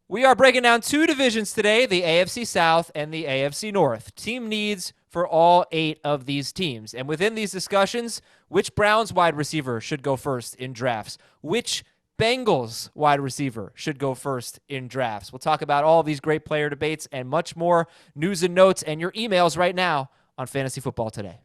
We are breaking down two divisions today, the AFC South and the AFC North. Team needs for all 8 of these teams. And within these discussions, which Browns wide receiver should go first in drafts? Which Bengals wide receiver should go first in drafts? We'll talk about all these great player debates and much more news and notes and your emails right now on Fantasy Football Today.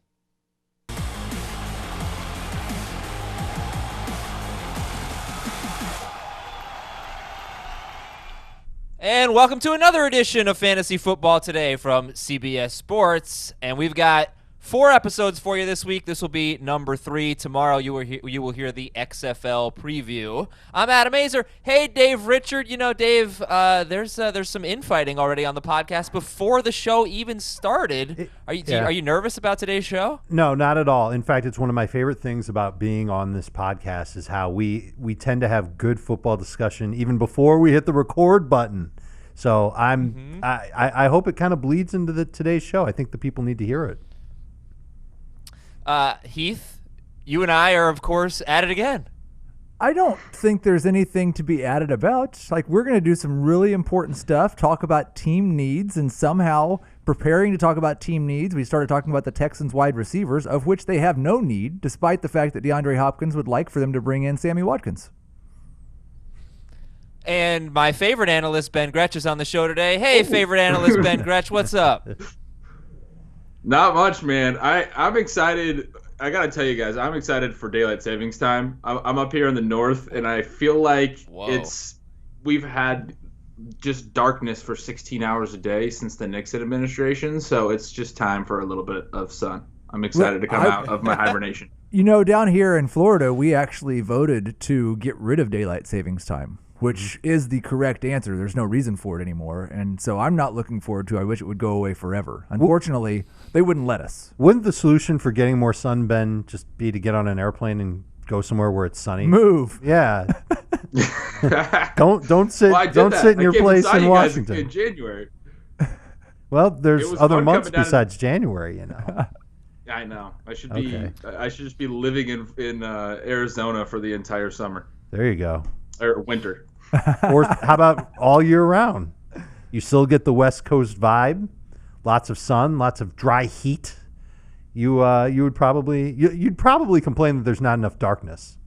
And welcome to another edition of Fantasy Football Today from CBS Sports. And we've got 4 episodes for you this week. This will be number 3. Tomorrow you will hear the XFL preview. I'm Adam Azer. Hey, Dave Richard. You know, Dave, there's some infighting already on the podcast before the show even started. Are you nervous about today's show? No, not at all. In fact, it's one of my favorite things about being on this podcast is how we tend to have good football discussion even before we hit the record button. So I hope it kind of bleeds into today's show. I think the people need to hear it. Heath, you and I are, of course, at it again. I don't think there's anything to be added about. Like, we're going to do some really important stuff, talk about team needs, and somehow preparing to talk about team needs, we started talking about the Texans wide receivers, of which they have no need, despite the fact that DeAndre Hopkins would like for them to bring in Sammy Watkins. And my favorite analyst, Ben Gretch, is on the show today. Hey, favorite analyst, Ben Gretch, what's up? Not much, man. I'm excited. I got to tell you guys, I'm excited for daylight savings time. I'm up here in the north, and I feel like we've had just darkness for 16 hours a day since the Nixon administration, so it's just time for a little bit of sun. I'm excited to come out of my hibernation. You know, down here in Florida, we actually voted to get rid of daylight savings time, which is the correct answer. There's no reason for it anymore. And so I'm not looking forward to it. I wish it would go away forever. Unfortunately, they wouldn't let us. Wouldn't the solution for getting more sun, Ben, just be to get on an airplane and go somewhere where it's sunny? Move. Yeah. don't sit in your place in Washington. In January. Well, there's other months besides January, you know. I know. I should just be living in Arizona for the entire summer. There you go. Or winter. Or how about all year round? You still get the West Coast vibe, lots of sun, lots of dry heat. You'd probably complain that there's not enough darkness.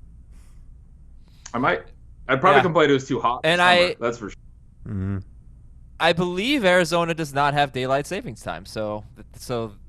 I'd probably complain it was too hot. And that's for sure. Mm-hmm. I believe Arizona does not have daylight savings time, so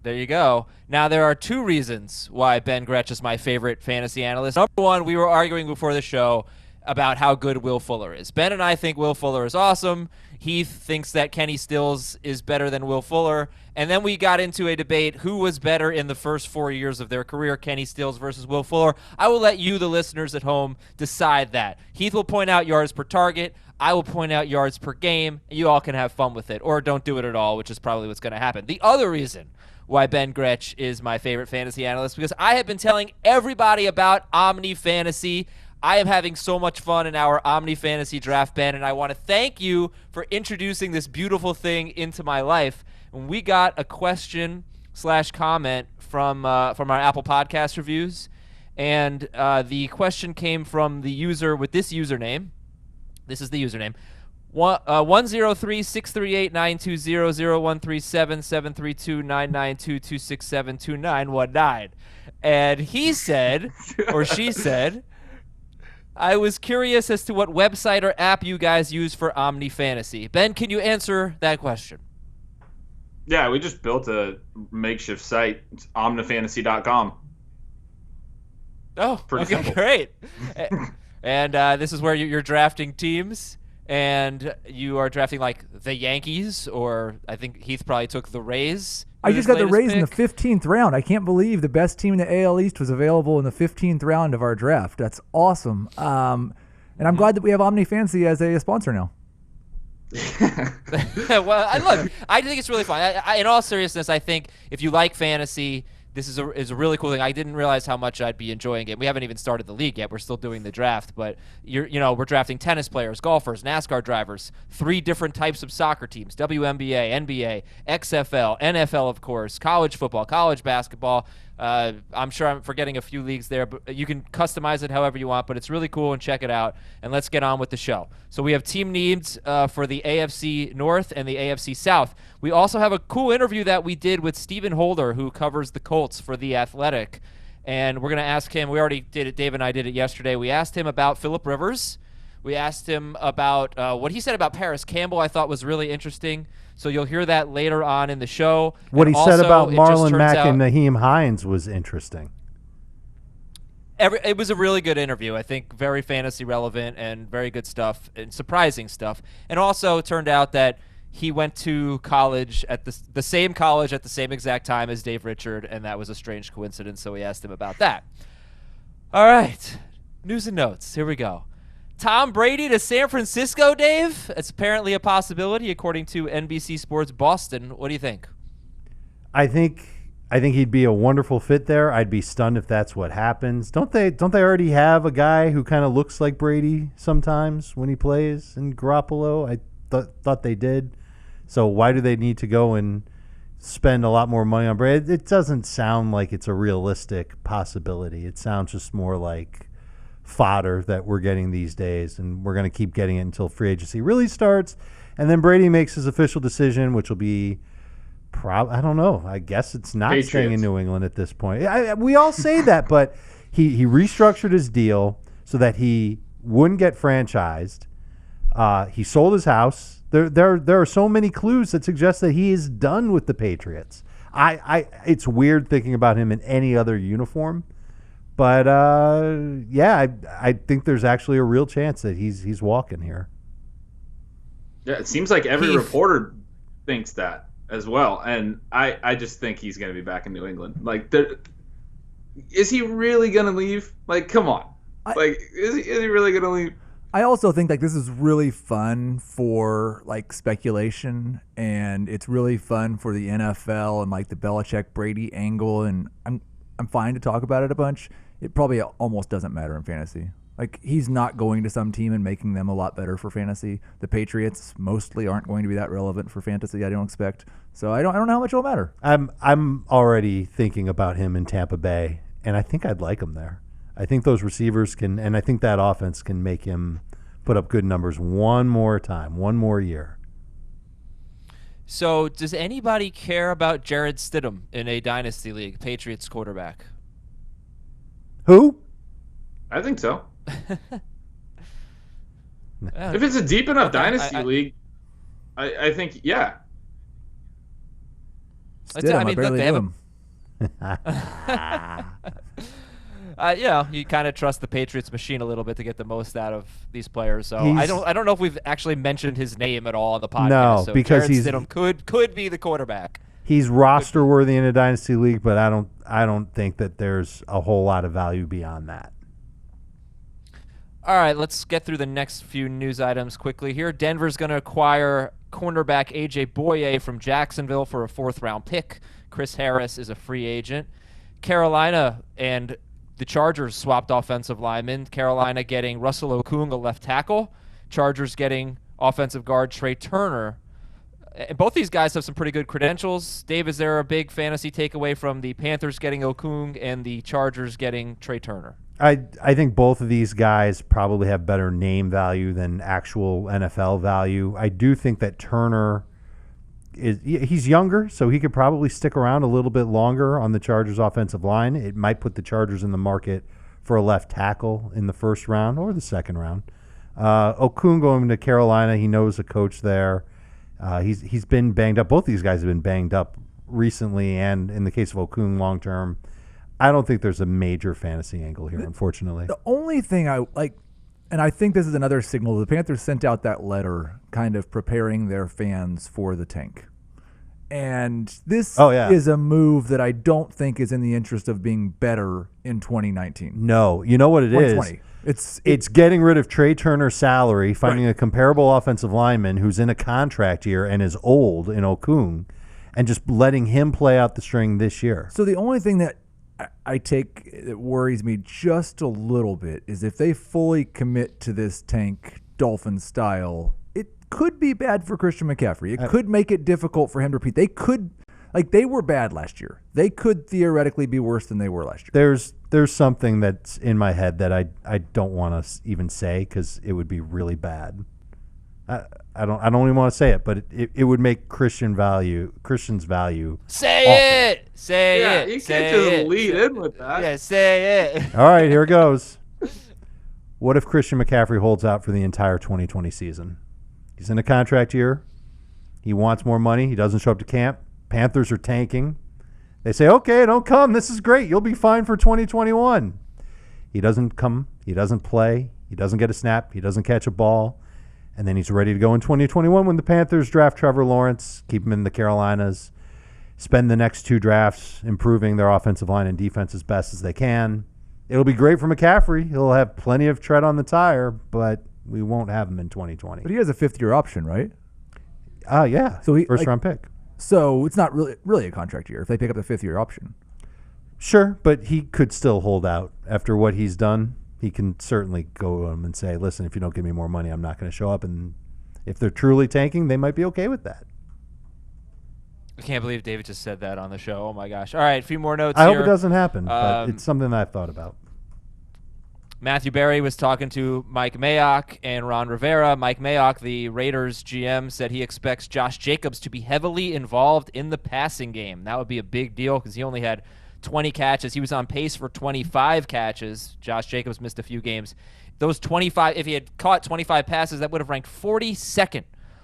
there you go. Now, there are 2 reasons why Ben Gretch is my favorite fantasy analyst. Number 1, we were arguing before the show about how good Will Fuller is. Ben and I think Will Fuller is awesome. Heath thinks that Kenny Stills is better than Will Fuller. And then we got into a debate who was better in the first 4 years of their career, Kenny Stills versus Will Fuller. I will let you, the listeners at home, decide that. Heath will point out yards per target. I will point out yards per game. You all can have fun with it, or don't do it at all, which is probably what's going to happen. The other reason why Ben Gretch is my favorite fantasy analyst, because I have been telling everybody about Omni Fantasy. I am having so much fun in our Omni Fantasy Draft, Ben, and I want to thank you for introducing this beautiful thing into my life. And we got a question/comment from our Apple Podcast reviews, and the question came from the user with this username. This is the username. 103-638-920-0137-732-992-267-2919. And he said, or she said, I was curious as to what website or app you guys use for Omni Fantasy. Ben, can you answer that question? Yeah, we just built a makeshift site. It's omnifantasy.com. Oh, pretty simple. Great. And this is where you're drafting teams, and you are drafting like the Yankees, or I think Heath probably took the Rays. I just got the Rays in the 15th round. I can't believe the best team in the AL East was available in the 15th round of our draft. That's awesome. And I'm glad that we have Omni Fantasy as a sponsor now. Well, I think it's really fun. In all seriousness, I think if you like fantasy, this is a really cool thing. I didn't realize how much I'd be enjoying it. We haven't even started the league yet. We're still doing the draft, but we're drafting tennis players, golfers, NASCAR drivers, 3 different types of soccer teams: WNBA, NBA, XFL, NFL, of course, college football, college basketball, I'm sure I'm forgetting a few leagues there, but you can customize it however you want, but it's really cool, and check it out. And let's get on with the show. So we have team needs for the AFC North and the AFC South. We also have a cool interview that we did with Stephen Holder, who covers the Colts for The Athletic. And we're going to ask him, we already did it, Dave and I did it yesterday. We asked him about Phillip Rivers. We asked him about what he said about Paris Campbell, I thought was really interesting. So you'll hear that later on in the show. What and he said also, about Marlin Mac out, and Naheem Hines was interesting. It was a really good interview. I think very fantasy relevant and very good stuff and surprising stuff. And also it turned out that he went to college at the same college at the same exact time as Dave Richard, and that was a strange coincidence, so we asked him about that. All right, news and notes. Here we go. Tom Brady to San Francisco, Dave? It's apparently a possibility, according to NBC Sports Boston. What do you think? I think he'd be a wonderful fit there. I'd be stunned if that's what happens. Don't they already have a guy who kind of looks like Brady sometimes when he plays in Garoppolo? I thought they did. So why do they need to go and spend a lot more money on Brady? It doesn't sound like it's a realistic possibility. It sounds just more like fodder that we're getting these days, and we're going to keep getting it until free agency really starts. And then Brady makes his official decision, which will be I don't know. I guess it's not Patriots. Staying in New England at this point. We all say that, but he restructured his deal so that he wouldn't get franchised. He sold his house. There are so many clues that suggest that he is done with the Patriots. It's weird thinking about him in any other uniform, but I think there's actually a real chance that he's walking here. Yeah, it seems like every reporter thinks that as well, and I just think he's going to be back in New England. Like, is he really going to leave? Like, come on. Is he really going to leave? I also think like this is really fun for like speculation, and it's really fun for the NFL and like the Belichick Brady angle, and I'm fine to talk about it a bunch. It probably almost doesn't matter in fantasy. Like, he's not going to some team and making them a lot better for fantasy. The Patriots mostly aren't going to be that relevant for fantasy, I don't expect. So I don't know how much it'll matter. I'm already thinking about him in Tampa Bay, and I think I'd like him there. I think those receivers can, and I think that offense can make him put up good numbers one more time, one more year. So does anybody care about Jarrett Stidham in a dynasty league, Patriots quarterback? Who? I think so. If it's a deep enough dynasty league, I think, yeah. Stidham, I mean, look, they have him. You kind of trust the Patriots machine a little bit to get the most out of these players. So I don't know if we've actually mentioned his name at all on the podcast. No, so because Stidham could be the quarterback. He's roster worthy in a dynasty league, but I don't think that there's a whole lot of value beyond that. All right, let's get through the next few news items quickly here. Denver's going to acquire cornerback A.J. Boye from Jacksonville for a 4th-round pick. Chris Harris is a free agent. Carolina and the Chargers swapped offensive linemen. Carolina getting Russell Okung, a left tackle. Chargers getting offensive guard Trey Turner. And both these guys have some pretty good credentials. Dave, is there a big fantasy takeaway from the Panthers getting Okung and the Chargers getting Trey Turner? I think both of these guys probably have better name value than actual NFL value. I do think that Turner he's younger, so he could probably stick around a little bit longer on the Chargers offensive line. It might put the Chargers in the market for a left tackle in the 1st round or the 2nd round. Okung going to Carolina, he knows a coach there. He's been banged up. Both these guys have been banged up recently, and in the case of Okung, long term. I don't think there's a major fantasy angle here, unfortunately. The only thing I like, and I think this is another signal, the Panthers sent out that letter kind of preparing their fans for the tank. And this is a move that I don't think is in the interest of being better in 2019. No. You know what it is? It's getting rid of Trey Turner's salary, finding a comparable offensive lineman who's in a contract year and is old in Okung, and just letting him play out the string this year. So the only thing that I take that worries me just a little bit is if they fully commit to this tank Dolphin style, it could be bad for Christian McCaffrey. It could make it difficult for him to repeat. They could, Like, they were bad last year. They could theoretically be worse than they were last year. There's something that's in my head that I don't want to even say because it would be really bad. I don't even want to say it, but it would make Christian's value. Say it. Say Yeah, it. you say can't just it. lead in with that. Yeah, say it. All right, here it goes. What if Christian McCaffrey holds out for the entire 2020 season? He's in a contract year. He wants more money. He doesn't show up to camp. Panthers are tanking. They say, okay, don't come. This is great. You'll be fine for 2021. He doesn't come. He doesn't play. He doesn't get a snap. He doesn't catch a ball. And then he's ready to go in 2021 when the Panthers draft Trevor Lawrence, keep him in the Carolinas, spend the next 2 drafts improving their offensive line and defense as best as they can. It'll be great for McCaffrey. He'll have plenty of tread on the tire, but we won't have him in 2020. But he has a 5th-year option, right? Yeah. So first-round pick. So it's not really a contract year if they pick up the 5th-year option. Sure, but he could still hold out after what he's done. He can certainly go to him and say, listen, if you don't give me more money, I'm not going to show up. And if they're truly tanking, they might be okay with that. I can't believe David just said that on the show. Oh, my gosh. All right, a few more notes I here. hope it doesn't happen, but it's something that I've thought about. Matthew Berry was talking to Mike Mayock and Ron Rivera. Mike Mayock, the Raiders GM, said he expects Josh Jacobs to be heavily involved in the passing game. That would be a big deal because he only had 20 catches. He was on pace for 25 catches. Josh Jacobs missed a few games. Those 25, if he had caught 25 passes, that would have ranked 42nd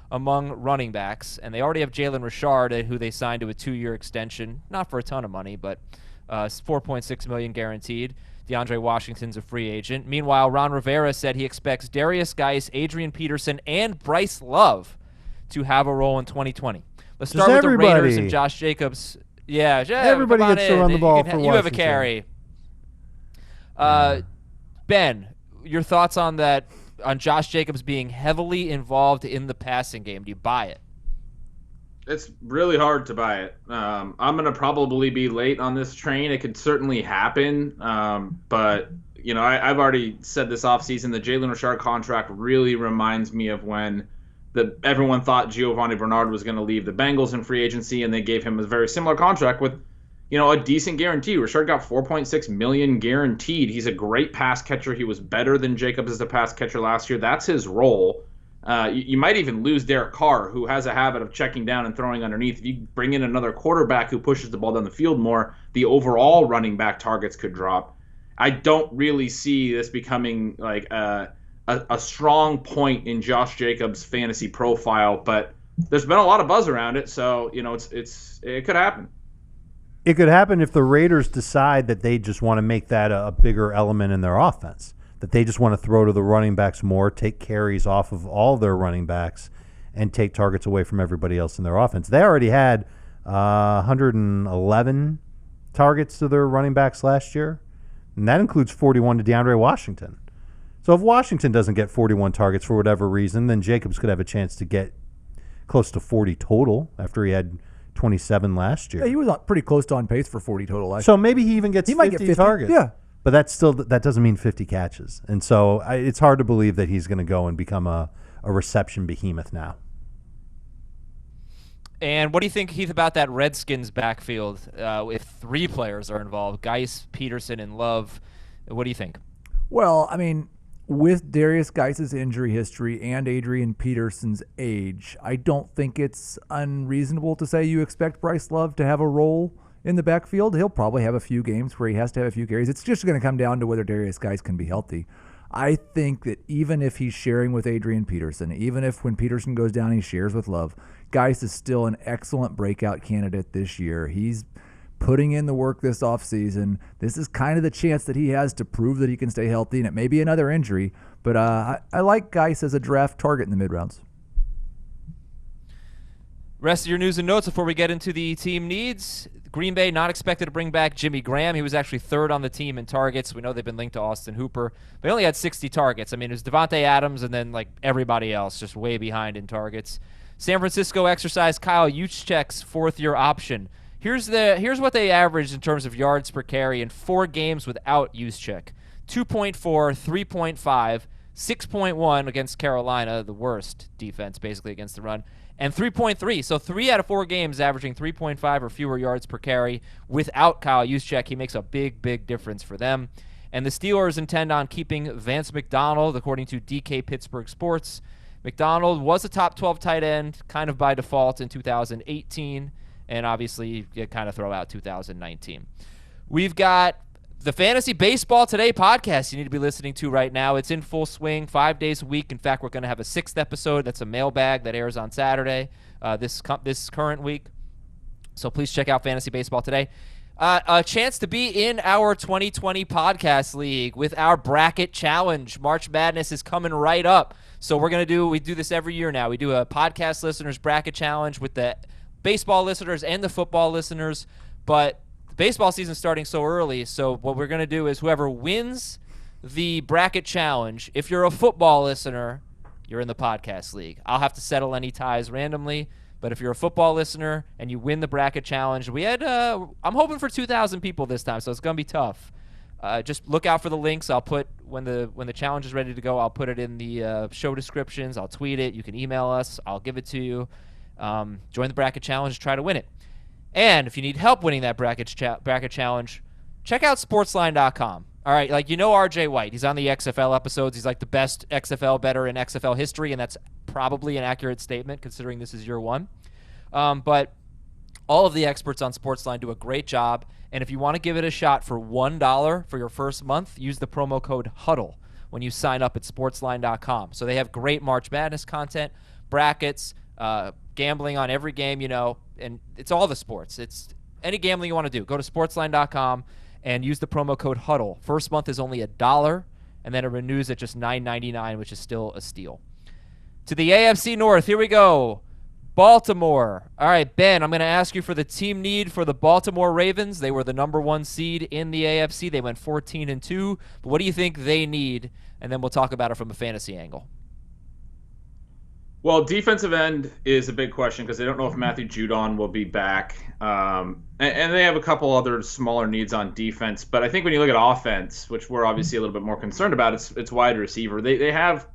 among running backs. And they already have Jalen Richard, who they signed to a 2-year extension. Not for a ton of money, but $4.6 million guaranteed. DeAndre Washington's a free agent. Meanwhile, Ron Rivera said he expects Darius Geis, Adrian Peterson, and Bryce Love to have a role in 2020. Let's start with the Raiders and Josh Jacobs. Yeah, everybody gets to run the ball for you have a Washington. carry. Ben, your thoughts on that, on Josh Jacobs being heavily involved in the passing game? Do you buy it? It's really hard to buy it. I'm going to probably be late on this train. It could certainly happen. But, you know, I've already said this offseason, the Jalen Richard contract really reminds me of when everyone thought Giovanni Bernard was going to leave the Bengals in free agency, and they gave him a very similar contract with, you know, a decent guarantee. Richard got $4.6 million guaranteed. He's a great pass catcher. He was better than Jacobs as a pass catcher last year. That's his role. You might even lose Derek Carr, who has a habit of checking down and throwing underneath. If you bring in another quarterback who pushes the ball down the field more, the overall running back targets could drop. I don't really see this becoming like a strong point in Josh Jacobs' fantasy profile, but there's been a lot of buzz around it, so you know it could happen. It could happen if the Raiders decide that they just want to make that a bigger element in their offense, that they just want to throw to the running backs more, take carries off of all their running backs, and take targets away from everybody else in their offense. They already had 111 targets to their running backs last year, and that includes 41 to DeAndre Washington. So if Washington doesn't get 41 targets for whatever reason, then Jacobs could have a chance to get close to 40 total after he had 27 last year. Yeah, he was pretty close to on pace for 40 total last year. So maybe he even gets 50 might get 50 targets. Yeah. But that doesn't mean 50 catches. And so it's hard to believe that he's going to go and become a reception behemoth now. And what do you think, Heath, about that Redskins backfield if 3 players are involved, Geis, Peterson, and Love? What do you think? Well, I mean, with Darius Geis' injury history and Adrian Peterson's age, I don't think it's unreasonable to say you expect Bryce Love to have a role in the backfield. He'll probably have a few games where he has to have a few carries. It's just going to come down to whether Darius Geis can be healthy. I think that even if he's sharing with Adrian Peterson, even if when Peterson goes down he shares with Love, Geis is still an excellent breakout candidate this year. He's putting in the work this offseason. This is kind of the chance that he has to prove that he can stay healthy, and it may be another injury, but I like Geis as a draft target in the mid-rounds. Rest of your news and notes before we get into the team needs. Green Bay not expected to bring back Jimmy Graham. He was actually 3rd on the team in targets. We know they've been linked to Austin Hooper. They only had 60 targets. I mean, it was Devontae Adams and then like everybody else just way behind in targets. San Francisco exercised Kyle Juszczyk's 4th-year option. Here's what they averaged in terms of yards per carry in 4 games without Juszczyk. 2.4, 3.5, 6.1 against Carolina, the worst defense basically against the run, and 3.3. So 3 out of 4 games averaging 3.5 or fewer yards per carry. Without Kyle Juszczyk, he makes a big, big difference for them. And the Steelers intend on keeping Vance McDonald, according to DK Pittsburgh Sports. McDonald was a top 12 tight end, kind of by default in 2018, and obviously you kind of throw out 2019. We've got the Fantasy Baseball Today podcast you need to be listening to right now. It's in full swing 5 days a week. In fact, we're going to have a 6th episode. That's a mailbag that airs on Saturday this current week. So please check out Fantasy Baseball Today. A chance to be in our 2020 podcast league with our bracket challenge. March Madness is coming right up. So we do this every year now. We do a podcast listeners bracket challenge with the baseball listeners and the football listeners. But the baseball season's starting so early. So what we're going to do is whoever wins the bracket challenge, if you're a football listener, you're in the podcast league. I'll have to settle any ties randomly. But if you're a football listener and you win the bracket challenge, we had I'm hoping for 2,000 people this time, so it's going to be tough. Just look out for the links. I'll put when the challenge is ready to go, I'll put it in the show descriptions. I'll tweet it. You can email us. I'll give it to you. Join the bracket challenge. Try to win it. And if you need help winning that bracket challenge, check out sportsline.com. All right, RJ White. He's on the XFL episodes. He's like the best XFL bettor in XFL history, and that's probably an accurate statement considering this is year one. But all of the experts on Sportsline do a great job, and if you want to give it a shot for $1 for your first month, use the promo code HUDDLE when you sign up at sportsline.com. So they have great March Madness content, brackets, gambling on every game, and it's all the sports. It's any gambling you want to do. Go to sportsline.com and use the promo code HUDDLE. First month is only $1, and then it renews at just $9.99, which is still a steal. To the AFC North, here we go. Baltimore. All right, Ben, I'm going to ask you for the team need for the Baltimore Ravens. They were the number 1 seed in the AFC. They went 14-2. But what do you think they need? And then we'll talk about it from a fantasy angle. Well, defensive end is a big question because they don't know if Matthew Judon will be back. And they have a couple other smaller needs on defense. But I think when you look at offense, which we're obviously a little bit more concerned about, it's wide receiver. They have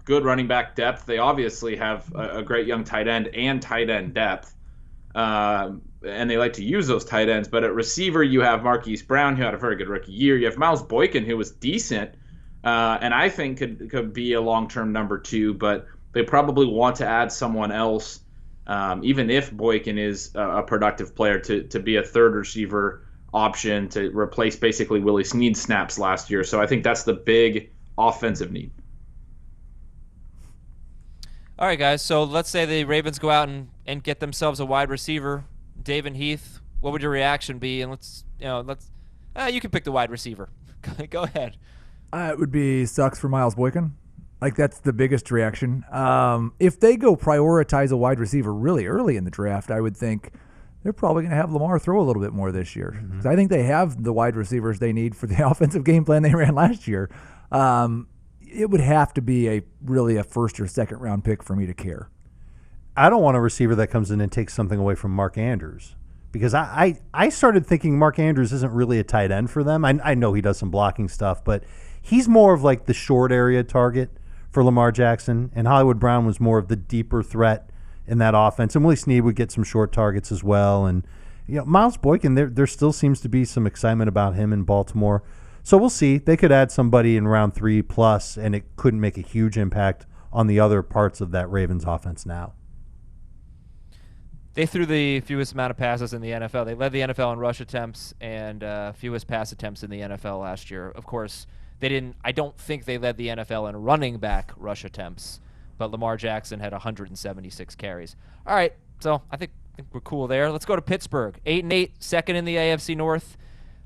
good running back depth. They obviously have a great young tight end and tight end depth. And they like to use those tight ends. But at receiver, you have Marquise Brown, who had a very good rookie year. You have Miles Boykin, who was decent, and I think could be a long-term number 2. But they probably want to add someone else, even if Boykin is a productive player, to be a third receiver option to replace basically Willie Snead's snaps last year. So I think that's the big offensive need. All right, guys. So let's say the Ravens go out and get themselves a wide receiver, Dave and Heath. What would your reaction be? And you can pick the wide receiver. Go ahead. It would be sucks for Miles Boykin. That's the biggest reaction. If they go prioritize a wide receiver really early in the draft, I would think they're probably going to have Lamar throw a little bit more this year. Mm-hmm. I think they have the wide receivers they need for the offensive game plan they ran last year. It would have to be really a first or second round pick for me to care. I don't want a receiver that comes in and takes something away from Mark Andrews, because I started thinking Mark Andrews isn't really a tight end for them. I know he does some blocking stuff, but he's more of the short area target for Lamar Jackson, and Hollywood Brown was more of the deeper threat in that offense. And Willie Snead would get some short targets as well. And Miles Boykin, there still seems to be some excitement about him in Baltimore. So we'll see. They could add somebody in round 3+, and it couldn't make a huge impact on the other parts of that Ravens offense now. They threw the fewest amount of passes in the NFL. They led the NFL in rush attempts and fewest pass attempts in the NFL last year. Of course, I don't think they led the NFL in running back rush attempts, but Lamar Jackson had 176 carries. All right, so I think we're cool there. Let's go to Pittsburgh. 8-8, second in the AFC North.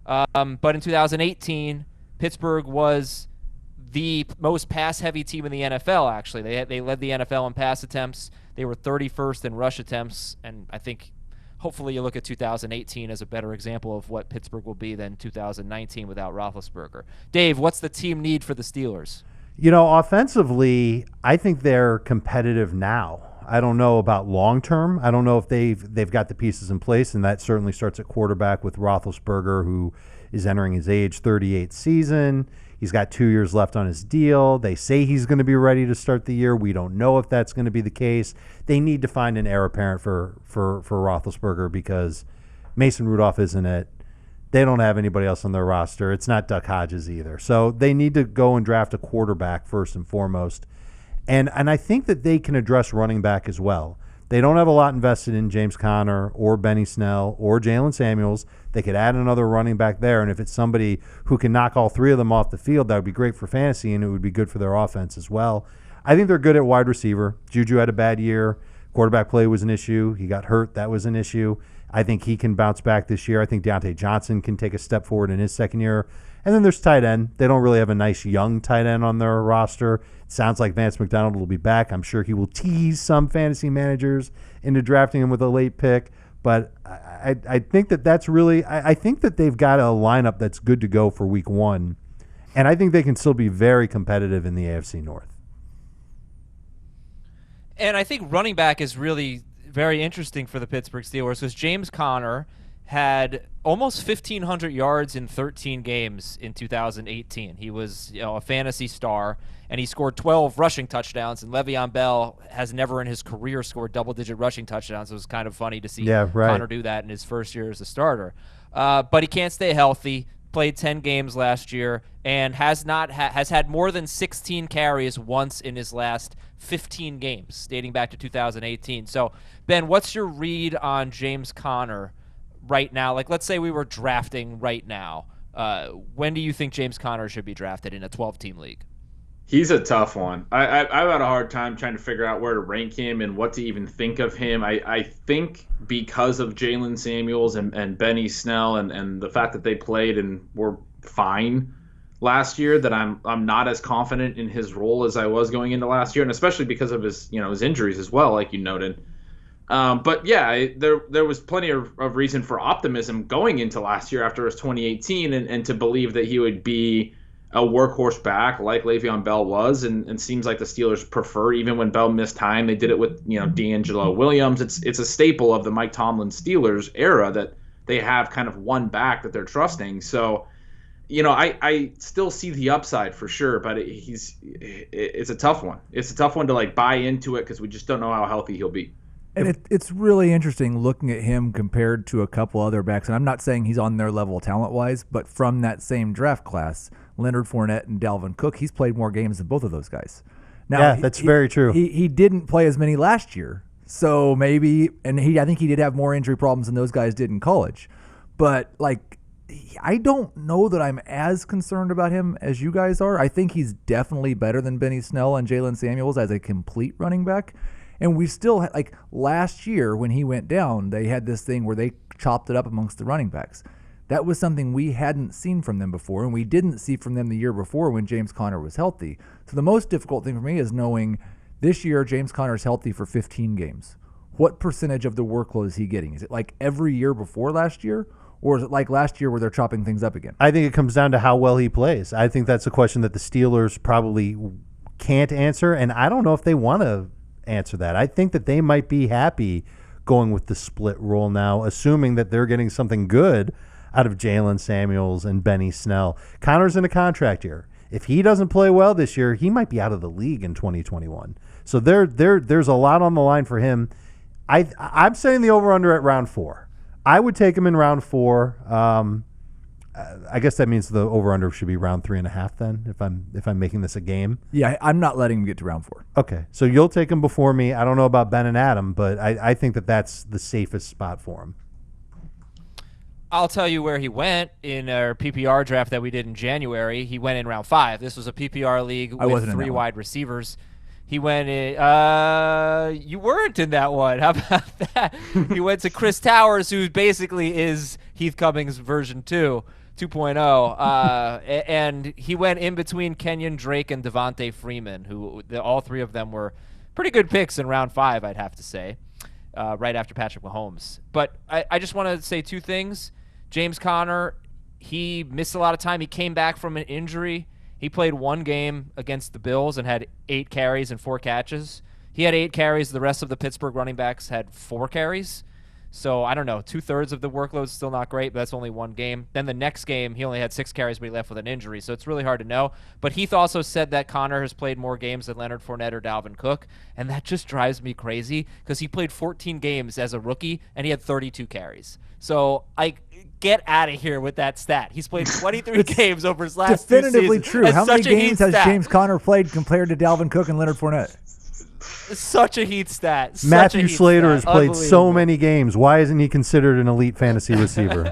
But in 2018, Pittsburgh was the most pass-heavy team in the NFL, actually. They led the NFL in pass attempts. They were 31st in rush attempts, and I think hopefully you look at 2018 as a better example of what Pittsburgh will be than 2019 without Roethlisberger. Dave, what's the team need for the Steelers? Offensively, I think they're competitive now. I don't know about long term. I don't know if they've got the pieces in place, and that certainly starts at quarterback with Roethlisberger, who is entering his age 38 season. He's got 2 years left on his deal. They say he's going to be ready to start the year. We don't know if that's going to be the case. They need to find an heir apparent for Roethlisberger because Mason Rudolph isn't it. They don't have anybody else on their roster. It's not Duck Hodges either. So they need to go and draft a quarterback first and foremost. And I think that they can address running back as well. They don't have a lot invested in James Conner or Benny Snell or Jalen Samuels. They could add another running back there, and if it's somebody who can knock all three of them off the field, that would be great for fantasy, and it would be good for their offense as well. I think they're good at wide receiver. Juju had a bad year. Quarterback play was an issue. He got hurt. That was an issue. I think he can bounce back this year. I think Deontay Johnson can take a step forward in his second year. And then there's tight end. They don't really have a nice young tight end on their roster. It sounds like Vance McDonald will be back. I'm sure he will tease some fantasy managers into drafting him with a late pick. But I think that's really – I think that they've got a lineup that's good to go for week one. And I think they can still be very competitive in the AFC North. And I think running back is really very interesting for the Pittsburgh Steelers because James Conner had almost 1,500 yards in 13 games in 2018. He was a fantasy star, and he scored 12 rushing touchdowns, and Le'Veon Bell has never in his career scored double-digit rushing touchdowns. It was kind of funny to see Conner do that in his first year as a starter. But he can't stay healthy. Played 10 games last year and has had more than 16 carries once in his last 15 games, dating back to 2018. So, Ben, what's your read on James Conner right now? Like, let's say we were drafting right now. When do you think James Conner should be drafted in a 12-team league? He's a tough one. I've had a hard time trying to figure out where to rank him and what to even think of him. I think because of Jalen Samuels and Benny Snell and the fact that they played and were fine last year, that I'm not as confident in his role as I was going into last year, and especially because of his his injuries as well, like you noted. But yeah, there was plenty of reason for optimism going into last year after his 2018 and to believe that he would be a workhorse back like Le'Veon Bell was, and seems like the Steelers prefer, even when Bell missed time, they did it with D'Angelo Williams. It's a staple of the Mike Tomlin Steelers era that they have kind of one back that they're trusting. So, I still see the upside for sure, but it's a tough one. It's a tough one to buy into it because we just don't know how healthy he'll be. And it's really interesting looking at him compared to a couple other backs. And I'm not saying he's on their level talent-wise, but from that same draft class, Leonard Fournette and Dalvin Cook, he's played more games than both of those guys. Now, yeah, that's very true. He didn't play as many last year. So maybe – and I think he did have more injury problems than those guys did in college. But, I don't know that I'm as concerned about him as you guys are. I think he's definitely better than Benny Snell and Jalen Samuels as a complete running back. And we still last year when he went down, they had this thing where they chopped it up amongst the running backs. That was something we hadn't seen from them before, and we didn't see from them the year before when James Conner was healthy. So the most difficult thing for me is knowing this year James Conner is healthy for 15 games. What percentage of the workload is he getting? Is it like every year before last year? Or is it like last year where they're chopping things up again? I think it comes down to how well he plays. I think that's a question that the Steelers probably can't answer, and I don't know if they want to answer that. I think that they might be happy going with the split role now, assuming that they're getting something good out of Jalen Samuels and Benny Snell. Connor's in a contract year. If he doesn't play well this year, he might be out of the league in 2021. So there's a lot on the line for him. I'm saying the over-under at round 4. I would take him in round 4. I guess that means the over/under should be round 3.5 then, if I'm making this a game. Yeah, I'm not letting him get to round 4. Okay, so you'll take him before me. I don't know about Ben and Adam, but I think that's the safest spot for him. I'll tell you where he went in our PPR draft that we did in January. He went in round 5. This was a PPR league with 3 wide receivers. He went in. You weren't in that one. How about that? He went to Chris Towers, who basically is Heath Cummings version 2.0. And he went in between Kenyon Drake and Devontae Freeman, who all 3 of them were pretty good picks in round 5, I'd have to say, right after Patrick Mahomes. But I just want to say 2 things. James Conner, he missed a lot of time. He came back from an injury. He played 1 game against the Bills and had 8 carries and 4 catches. He had 8 carries. The rest of the Pittsburgh running backs had 4 carries. So I don't know. 2/3 of the workload is still not great, but that's only one game. Then the next game, he only had 6 carries, but he left with an injury. So it's really hard to know. But Heath also said that Connor has played more games than Leonard Fournette or Dalvin Cook. And that just drives me crazy because he played 14 games as a rookie and he had 32 carries. So I get out of here with that stat. He's played 23 games over his last 2 seasons. Definitively true. How many games has James Conner played compared to Dalvin Cook and Leonard Fournette? Such a Heath stat. Matthew Slater has played so many games. Why isn't he considered an elite fantasy receiver?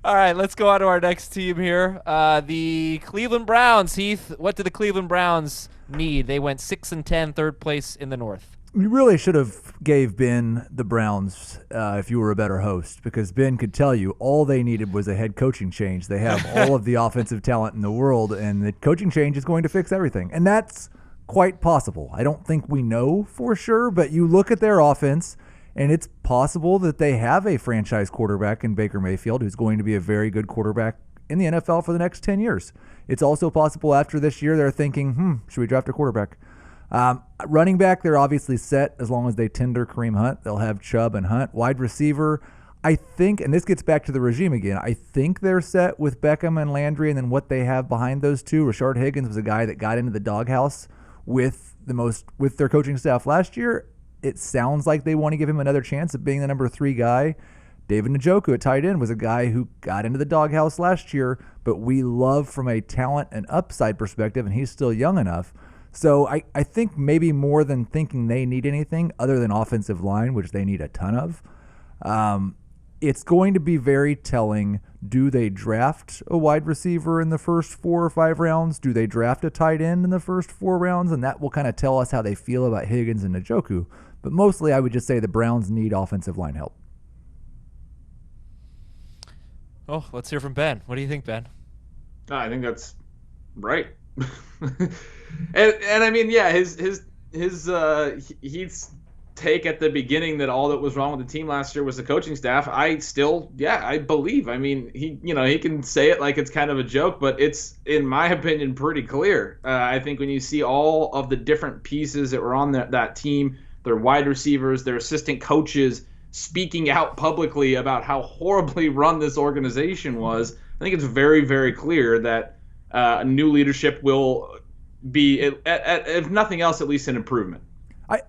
All right, let's go on to our next team here. The Cleveland Browns. Heath, what do the Cleveland Browns need? They went 6-10, third place in the North. You really should have gave Ben the Browns if you were a better host, because Ben could tell you all they needed was a head coaching change. They have all of the offensive talent in the world, and the coaching change is going to fix everything. And that's quite possible. I don't think we know for sure, but you look at their offense, and it's possible that they have a franchise quarterback in Baker Mayfield who's going to be a very good quarterback in the NFL for the next 10 years. It's also possible after this year they're thinking, should we draft a quarterback? Running back, they're obviously set as long as they tender Kareem Hunt. They'll have Chubb and Hunt. Wide receiver, I think, and this gets back to the regime again, I think they're set with Beckham and Landry, and then what they have behind those two. Rashard Higgins was a guy that got into the doghouse with their coaching staff last year. It sounds like they want to give him another chance at being the number 3 guy. David Njoku at tight end was a guy who got into the doghouse last year, but we love from a talent and upside perspective, and he's still young enough. So I think maybe more than thinking they need anything other than offensive line, which they need a ton of, it's going to be very telling. Do they draft a wide receiver in the first 4 or 5 rounds? Do they draft a tight end in the first 4 rounds? And that will kind of tell us how they feel about Higgins and Njoku. But mostly I would just say the Browns need offensive line help. Oh, let's hear from Ben. What do you think, Ben? I think that's right. and I mean, yeah, his Heath's take at the beginning that all that was wrong with the team last year was the coaching staff. I believe. I mean, he can say it like it's kind of a joke, but it's, in my opinion, pretty clear. I think when you see all of the different pieces that were on that team, their wide receivers, their assistant coaches speaking out publicly about how horribly run this organization was, I think it's very, very clear that new leadership will be, if nothing else, at least an improvement.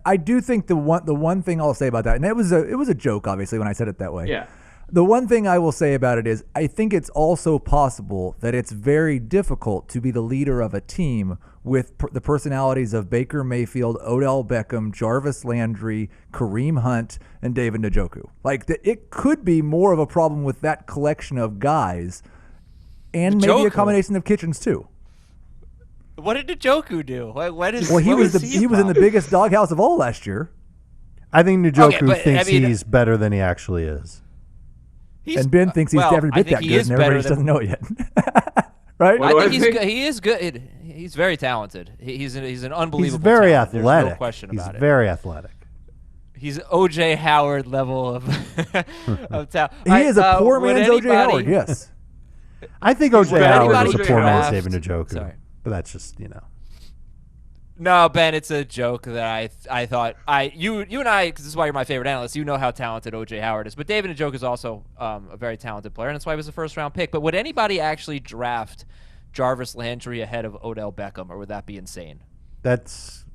I do think the one thing I'll say about that, and it was a joke, obviously, when I said it that way. Yeah. The one thing I will say about it is I think it's also possible that it's very difficult to be the leader of a team with the personalities of Baker Mayfield, Odell Beckham, Jarvis Landry, Kareem Hunt, and David Njoku. Like, it could be more of a problem with that collection of guys, and maybe a combination of Kitchens too. What did Njoku do? He was in the biggest doghouse of all last year. I think Njoku thinks he's better than he actually is. And Ben thinks he's every bit that good, and everybody just doesn't know it yet. Right? I think he is good. He's very talented. He's an unbelievable. He's very talent. athletic. There's no question about it. He's very athletic. He's O.J. Howard level of talent. He is a poor man's O.J. Howard. Yes. I think O.J. Howard is a poor man's draft- David Njoku. Sorry. But that's just, No, Ben, it's a joke that I thought you and I, because this is why you're my favorite analyst, you know how talented O.J. Howard is. But David Njoku is also a very talented player, and that's why he was a first-round pick. But would anybody actually draft Jarvis Landry ahead of Odell Beckham, or would that be insane? That's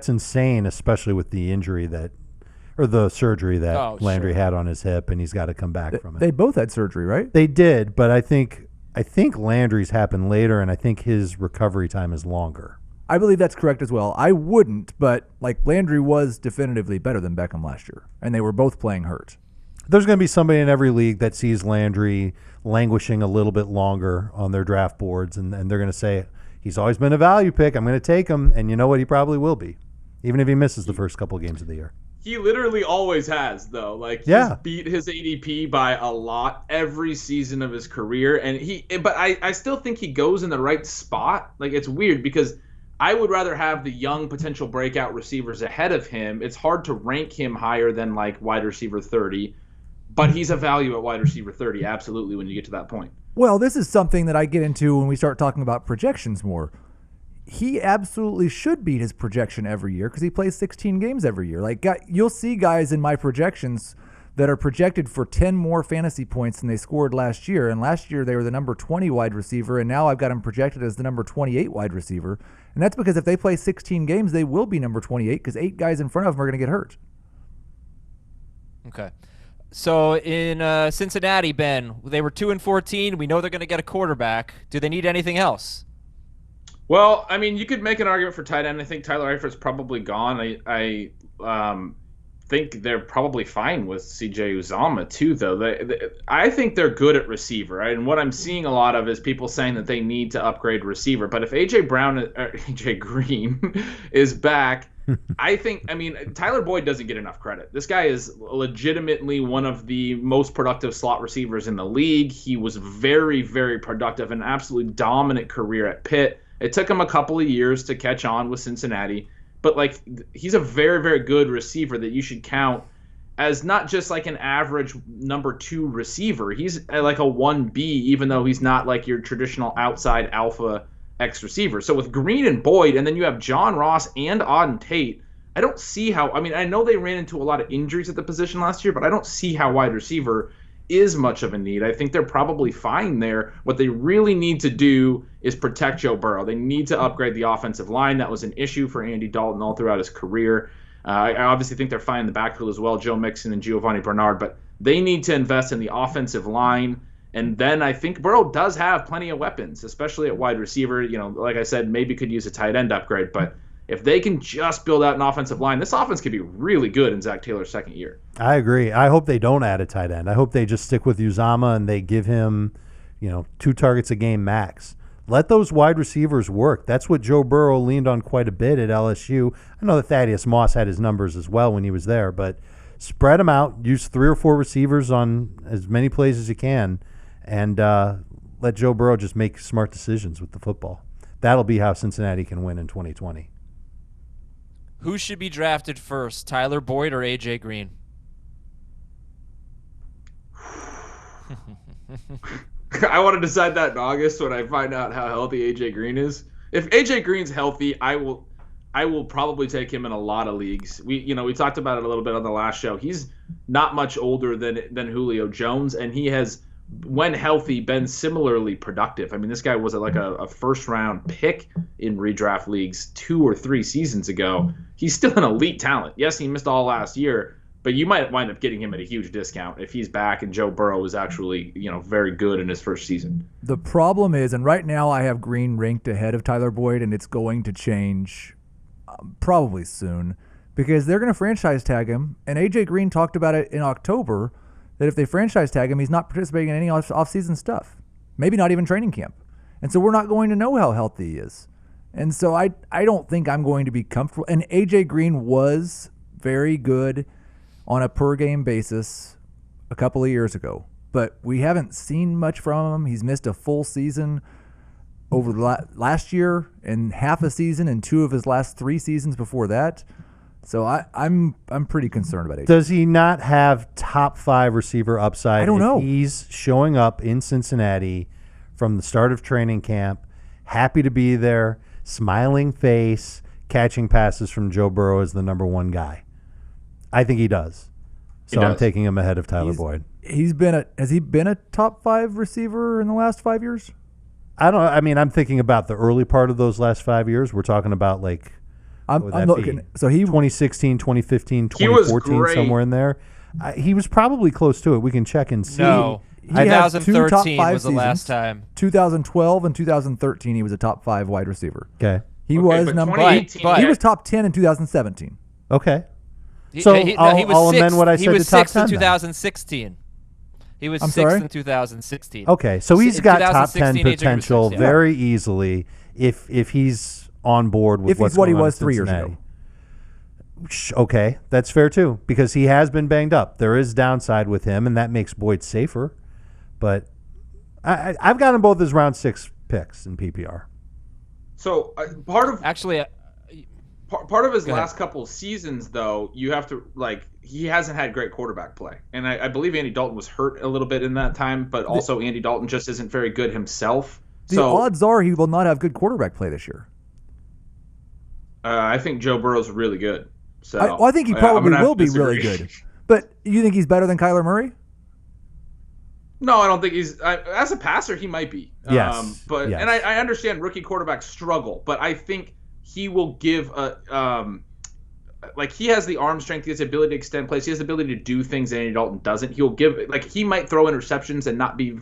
insane, especially with the injury the surgery that Landry had on his hip, and he's got to come back from it. They both had surgery, right? They did, but I think Landry's happened later, and I think his recovery time is longer. I believe that's correct as well. I wouldn't, but Landry was definitively better than Beckham last year, and they were both playing hurt. There's going to be somebody in every league that sees Landry languishing a little bit longer on their draft boards, and they're going to say, he's always been a value pick. I'm going to take him, and you know what? He probably will be, even if he misses the first couple of games of the year. He literally always has, though. He's beat his ADP by a lot every season of his career, but I still think he goes in the right spot. It's weird because I would rather have the young potential breakout receivers ahead of him. It's hard to rank him higher than wide receiver 30, but he's a value at wide receiver 30, absolutely, when you get to that point. Well, this is something that I get into when we start talking about projections more. he absolutely should beat his projection every year because he plays 16 games every year. Like, you'll see guys in my projections that are projected for 10 more fantasy points than they scored last year. And last year they were the number 20 wide receiver, and now I've got him projected as the number 28 wide receiver. And that's because if they play 16 games, they will be number 28 because 8 guys in front of them are going to get hurt. Okay. So in Cincinnati, Ben, they were 2-14. We know they're going to get a quarterback. Do they need anything else? Well, I mean, you could make an argument for tight end. I think Tyler Eifert's probably gone. I think they're probably fine with C.J. Uzomah too, though. I think they're good at receiver, right? And what I'm seeing a lot of is people saying that they need to upgrade receiver. But if A.J. Green is back, I mean, Tyler Boyd doesn't get enough credit. This guy is legitimately one of the most productive slot receivers in the league. He was very, very productive, an absolutely dominant career at Pitt. It took him a couple of years to catch on with Cincinnati. But, like, he's a very, very good receiver that you should count as not just, like, an average number 2 receiver. He's like a 1B, even though he's not, like, your traditional outside alpha X receiver. So with Green and Boyd, and then you have John Ross and Auden Tate, I don't see how – I mean, I know they ran into a lot of injuries at the position last year, but I don't see how wide receiver is much of a need. I think they're probably fine there. What they really need to do is protect Joe Burrow. They need to upgrade the offensive line. That was an issue for Andy Dalton all throughout his career. I obviously think they're fine in the backfield as well, Joe Mixon and Giovanni Bernard, but they need to invest in the offensive line. And then I think Burrow does have plenty of weapons, especially at wide receiver. You know, like I said, maybe could use a tight end upgrade, but if they can just build out an offensive line, this offense could be really good in Zach Taylor's second year. I agree. I hope they don't add a tight end. I hope they just stick with Uzomah and they give him, 2 targets a game max. Let those wide receivers work. That's what Joe Burrow leaned on quite a bit at LSU. I know that Thaddeus Moss had his numbers as well when he was there, but spread them out. Use 3 or 4 receivers on as many plays as you can, and let Joe Burrow just make smart decisions with the football. That'll be how Cincinnati can win in 2020. Who should be drafted first, Tyler Boyd or A.J. Green? I want to decide that in August when I find out how healthy A.J. Green is. If A.J. Green's healthy, I will probably take him in a lot of leagues. We talked about it a little bit on the last show. He's not much older than Julio Jones, and he has, when healthy, been similarly productive. I mean, this guy was like a first-round pick in redraft leagues 2 or 3 seasons ago. He's still an elite talent. Yes, he missed all last year, but you might wind up getting him at a huge discount if he's back and Joe Burrow is actually, very good in his first season. The problem is, and right now I have Green ranked ahead of Tyler Boyd, and it's going to change probably soon because they're going to franchise tag him, and A.J. Green talked about it in October that if they franchise tag him, he's not participating in any off-season stuff, maybe not even training camp. And so we're not going to know how healthy he is. And so I don't think I'm going to be comfortable. And A.J. Green was very good on a per-game basis a couple of years ago, but we haven't seen much from him. He's missed a full season over the last year and half a season and 2 of his last 3 seasons before that. So I'm pretty concerned about it. Does he not have top 5 receiver upside? I don't know. He's showing up in Cincinnati from the start of training camp, happy to be there, smiling face, catching passes from Joe Burrow as the number 1 guy. I think he does. So I'm taking him ahead of Tyler Boyd. Has he been a top 5 receiver in the last 5 years? I'm thinking about the early part of those last 5 years. We're talking about like I'm looking. So he 2016, 2015, 2014, somewhere in there. He was probably close to it. We can check and see. No, He had 2 top 2013 5 was the seasons. last time. 2012 and 2013, he was a top 5 wide receiver. Okay. He was but number. 2018 He was top 10 in 2017. Okay. So I'll amend what I said He was to top 6th 10 in then. 2016. He was I'm 6th sorry? in 2016. Okay, so he's In got top 10 2016, AJ potential Green was 6th, very easily if he's on board with If what's he's what he going on was in 3 years Cincinnati. ago. Okay, that's fair too because he has been banged up. There is downside with him, and that makes Boyd safer. But I've got them both as round 6 picks in PPR. So part of his Go ahead. last couple of seasons, though, you have to he hasn't had great quarterback play, and I believe Andy Dalton was hurt a little bit in that time, but also Andy Dalton just isn't very good himself. The odds are he will not have good quarterback play this year. I think Joe Burrow's really good. So I think he probably will be really good. But you think he's better than Kyler Murray? No, I don't think he's as a passer. He might be. Yes. But and I understand rookie quarterbacks struggle, but I think he will give he has the arm strength, he has the ability to extend plays, he has the ability to do things that Andy Dalton doesn't. He'll give he might throw interceptions and not be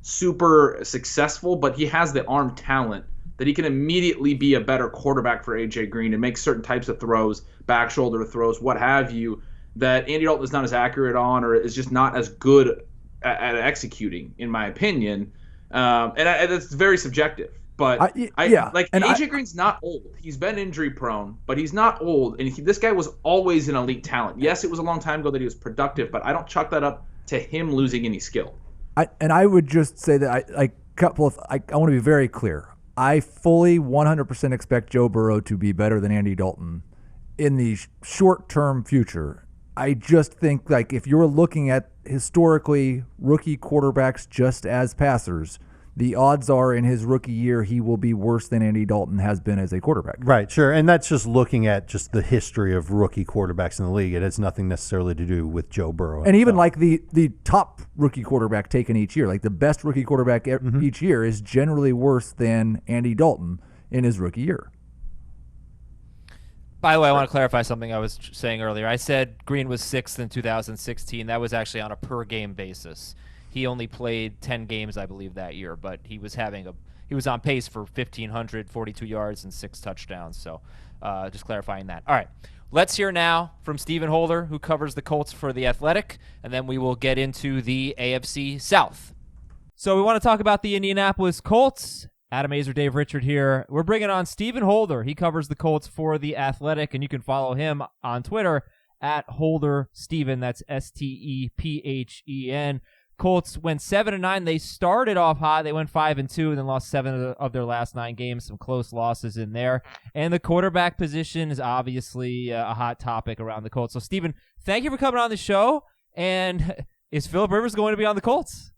super successful, but he has the arm talent that he can immediately be a better quarterback for AJ Green and make certain types of throws, back shoulder throws, what have you, that Andy Dalton is not as accurate on or is just not as good at executing, in my opinion. And it's very subjective. But AJ Green's not old. He's been injury prone, but he's not old. And this guy was always an elite talent. Yes, it was a long time ago that he was productive, but I don't chalk that up to him losing any skill. I would just say that I want to be very clear. I fully 100% expect Joe Burrow to be better than Andy Dalton in the short-term future. I just think if you're looking at historically rookie quarterbacks just as passers, the odds are in his rookie year he will be worse than Andy Dalton has been as a quarterback. Right, sure. And that's just looking at just the history of rookie quarterbacks in the league. It has nothing necessarily to do with Joe Burrow. And even the top rookie quarterback taken each year, the best rookie quarterback each year is generally worse than Andy Dalton in his rookie year. By the way, I want to clarify something I was saying earlier. I said Green was 6th in 2016. That was actually on a per-game basis. He only played 10 games, I believe, that year, but he was on pace for 1,542 yards and 6 touchdowns. So just clarifying that. All right, let's hear now from Stephen Holder, who covers the Colts for The Athletic, and then we will get into the AFC South. So we want to talk about the Indianapolis Colts. Adam Azer, Dave Richard here. We're bringing on Stephen Holder. He covers the Colts for The Athletic, and you can follow him on Twitter at Holder Steven. That's STEPHEN. Colts went 7-9. They started off hot. They went 5-2 and then lost 7 of their last 9 games. Some close losses in there. And the quarterback position is obviously a hot topic around the Colts. So, Stephen, thank you for coming on the show. And is Phillip Rivers going to be on the Colts?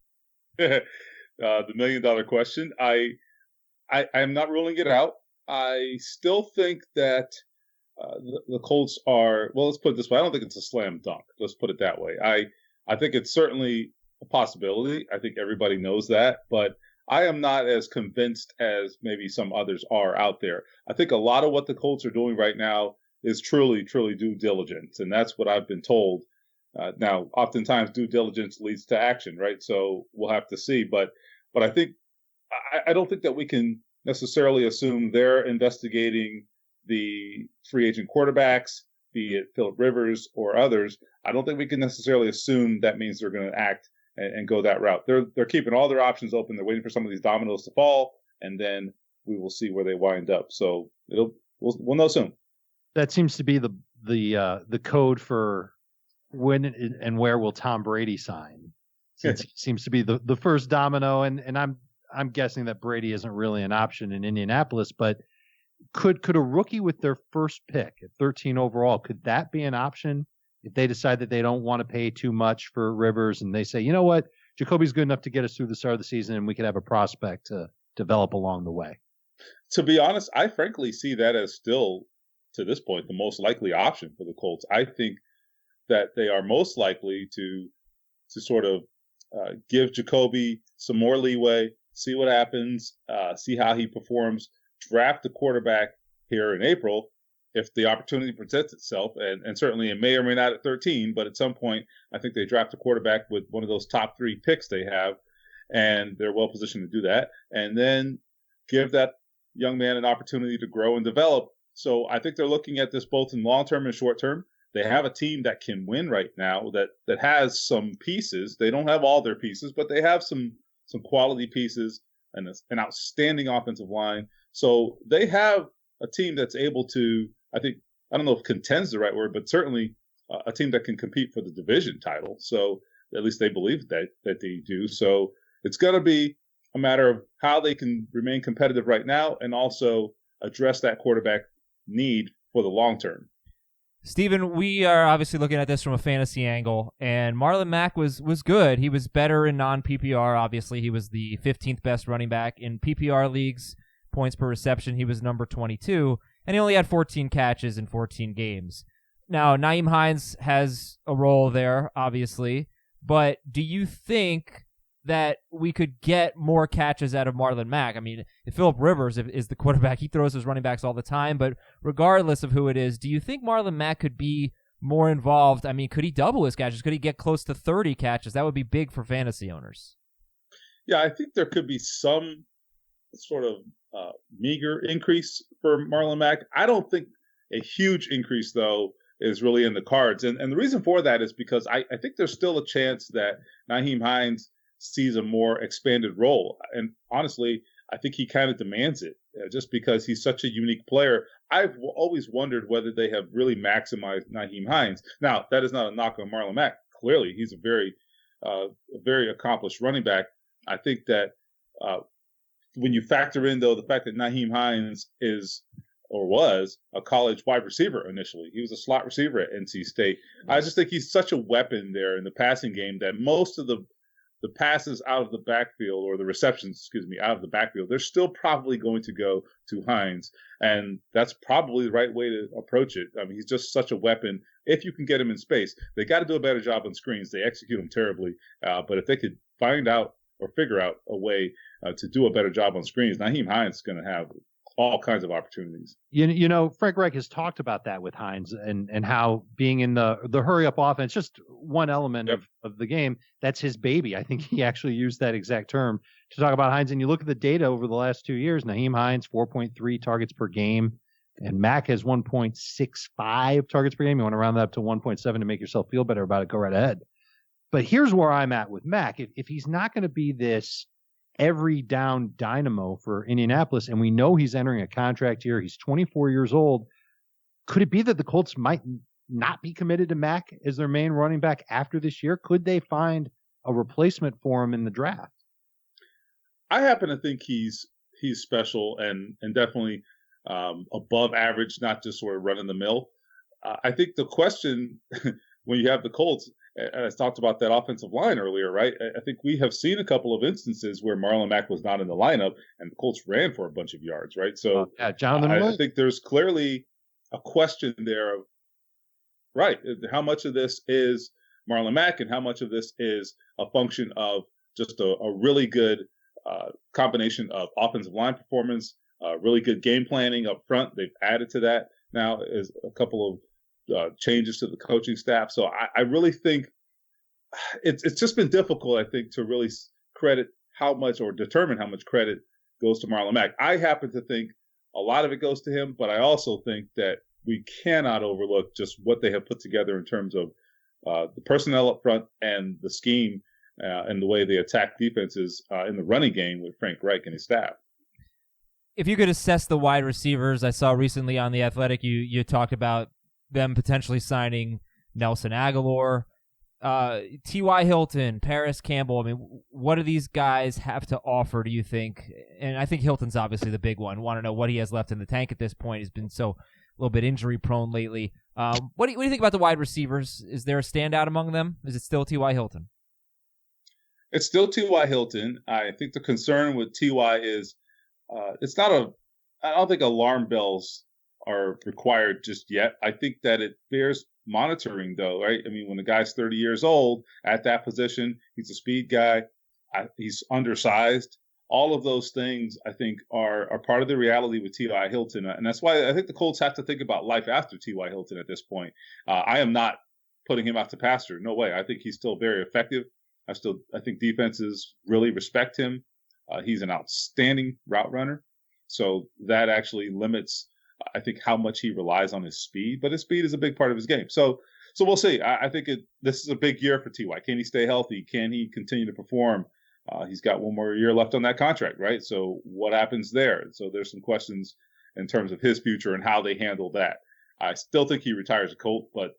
The $1 million question. I'm not ruling it out. I still think that the Colts are, well, let's put it this way. I don't think it's a slam dunk. Let's put it that way. I think it's certainly a possibility. I think everybody knows that, but I am not as convinced as maybe some others are out there. I think a lot of what the Colts are doing right now is truly due diligence, and that's what I've been told. Now, oftentimes due diligence leads to action, right? So we'll have to see. But I think I don't think that we can necessarily assume they're investigating the free agent quarterbacks, be it Phillip Rivers or others. I don't think we can necessarily assume that means they're going to act and go that route. They're keeping all their options open. They're waiting for some of these dominoes to fall, and then we will see where they wind up. So we'll know soon. That seems to be the code for when and where will Tom Brady sign. Since it seems to be the first domino, and I'm guessing that Brady isn't really an option in Indianapolis, but could a rookie with their first pick at 13 overall, could that be an option if they decide that they don't want to pay too much for Rivers and they say, you know what, Jacoby's good enough to get us through the start of the season and we could have a prospect to develop along the way? To be honest, I frankly see that as still, to this point, the most likely option for the Colts. I think that they are most likely to sort of give Jacoby some more leeway, see what happens, see how he performs, draft the quarterback here in April if the opportunity presents itself, and certainly it may or may not at 13, but at some point I think they draft a quarterback with one of those top 3 picks they have, and they're well positioned to do that, and then give that young man an opportunity to grow and develop. So I think they're looking at this both in long-term and short-term. They have a team that can win right now that has some pieces. They don't have all their pieces, but they have some quality pieces and an outstanding offensive line. So they have a team that's able to, I don't know if contends the right word, but certainly a team that can compete for the division title. So at least they believe that they do. So it's going to be a matter of how they can remain competitive right now and also address that quarterback need for the long term. Stephen, we are obviously looking at this from a fantasy angle, and Marlin Mac was good. He was better in non-PPR, obviously. He was the 15th best running back in PPR leagues, points per reception. He was number 22. and he only had 14 catches in 14 games. Now, Nyheim Hines has a role there, obviously, but do you think that we could get more catches out of Marlin Mack? I mean, if Phillip Rivers is the quarterback, he throws his running backs all the time, but regardless of who it is, do you think Marlin Mack could be more involved? I mean, could he double his catches? Could he get close to 30 catches? That would be big for fantasy owners. Yeah, I think there could be some sort of meager increase for Marlon Mack. I don't think a huge increase, though, is really in the cards. And the reason for that is because I think there's still a chance that Nyheim Hines sees a more expanded role. And honestly, I think he kind of demands it just because he's such a unique player. I've always wondered whether they have really maximized Nyheim Hines. Now, that is not a knock on Marlon Mack. Clearly, he's a very accomplished running back. I think that when you factor in, though, the fact that Nyheim Hines is or was a college wide receiver initially. He was a slot receiver at NC State. I just think he's such a weapon there in the passing game that most of the passes out of the backfield, or the receptions, out of the backfield, they're still probably going to go to Hines. And that's probably the right way to approach it. I mean, he's just such a weapon. If you can get him in space, they got to do a better job on screens. They execute them terribly. But if they could find out or figure out a way to do a better job on screens, Nyheim Hines is going to have all kinds of opportunities. You know, Frank Reich has talked about that with Hines and how being in the hurry up offense, just one element of the game, that's his baby. I think he actually used that exact term to talk about Hines. And you look at the data over the last 2 years, Nyheim Hines, 4.3 targets per game, and Mack has 1.65 targets per game. You want to round that up to 1.7 to make yourself feel better about it, go right ahead. But here's where I'm at with Mack. If he's not going to be this every down dynamo for Indianapolis, and we know he's entering a contract here, he's 24 years old, could it be that the Colts might not be committed to Mack as their main running back after this year? Could they find a replacement for him in the draft? I happen to think he's special and definitely above average, not just sort of run in the mill. I think the question when you have the Colts, and I talked about that offensive line earlier, right? I think we have seen a couple of instances where Marlon Mack was not in the lineup and the Colts ran for a bunch of yards, right? So Jonathan I think there's clearly a question there of, right, how much of this is Marlon Mack and how much of this is a function of just a really good combination of offensive line performance, really good game planning up front. They've added to that now is a couple of changes to the coaching staff. So I really think it's just been difficult, I think, to really credit how much or determine how much credit goes to Marlon Mack. I happen to think a lot of it goes to him, but I also think that we cannot overlook just what they have put together in terms of the personnel up front and the scheme and the way they attack defenses in the running game with Frank Reich and his staff. If you could assess the wide receivers, I saw recently on The Athletic, you talked about them potentially signing Nelson Aguilar, T.Y. Hilton, Paris Campbell. I mean, what do these guys have to offer, do you think? And I think Hilton's obviously the big one. Want to know what he has left in the tank at this point. He's been so a little bit injury prone lately. What do you think about the wide receivers? Is there a standout among them? Is it still T.Y. Hilton? It's still T.Y. Hilton. I think the concern with T.Y. is it's not I don't think alarm bells are required just yet. I think that it bears monitoring, though, right? I mean, when the guy's 30 years old at that position, he's a speed guy, he's undersized. All of those things, I think, are part of the reality with T.Y. Hilton. And that's why I think the Colts have to think about life after T.Y. Hilton at this point. I am not putting him out to pasture. No way. I think he's still very effective. I think defenses really respect him. He's an outstanding route runner. So that actually limits, I think, how much he relies on his speed, but his speed is a big part of his game. So we'll see. I think this is a big year for T.Y. Can he stay healthy? Can he continue to perform? He's got one more year left on that contract, right? So what happens there? So there's some questions in terms of his future and how they handle that. I still think he retires a Colt, but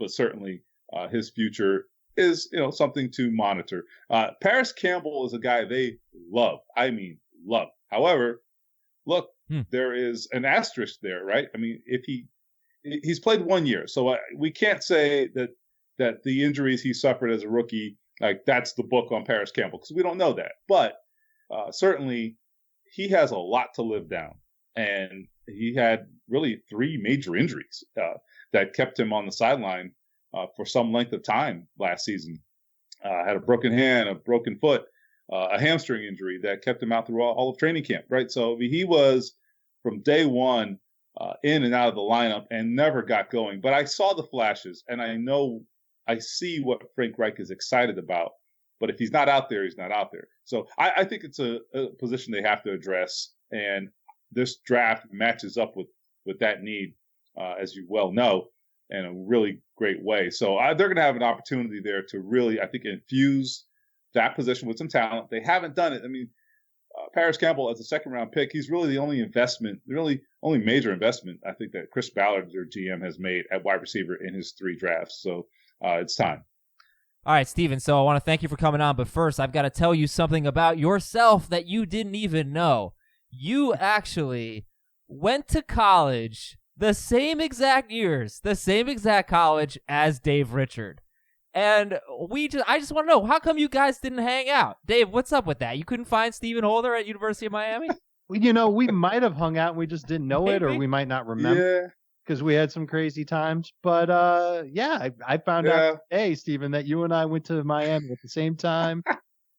certainly his future is, something to monitor. Paris Campbell is a guy they love. I mean, love. However, look, there is an asterisk there, right? I mean, if he's played 1 year, so we can't say that the injuries he suffered as a rookie, like that's the book on Paris Campbell, because we don't know that. But certainly he has a lot to live down, and he had really 3 major injuries that kept him on the sideline for some length of time last season. Had a broken hand, a broken foot, a hamstring injury that kept him out through all of training camp, right? So he was from day one in and out of the lineup and never got going. But I saw the flashes, and I see what Frank Reich is excited about. But if he's not out there, he's not out there. So I think it's a position they have to address, and this draft matches up with that need, as you well know, in a really great way. So they're going to have an opportunity there to really, I think, infuse that position with some talent. They haven't done it. I mean, Paris Campbell as a second-round pick, he's really the only major investment I think that Chris Ballard, their GM, has made at wide receiver in his 3 drafts. So it's time. All right, Steven, so I want to thank you for coming on, but first I've got to tell you something about yourself that you didn't even know. You actually went to college the same exact years, the same exact college as Dave Richard. And I just want to know, how come you guys didn't hang out? Dave, what's up with that? You couldn't find Stephen Holder at University of Miami? We might have hung out and we just didn't know it, or we might not remember. Because we had some crazy times. But, I found out, hey, Stephen, that you and I went to Miami at the same time.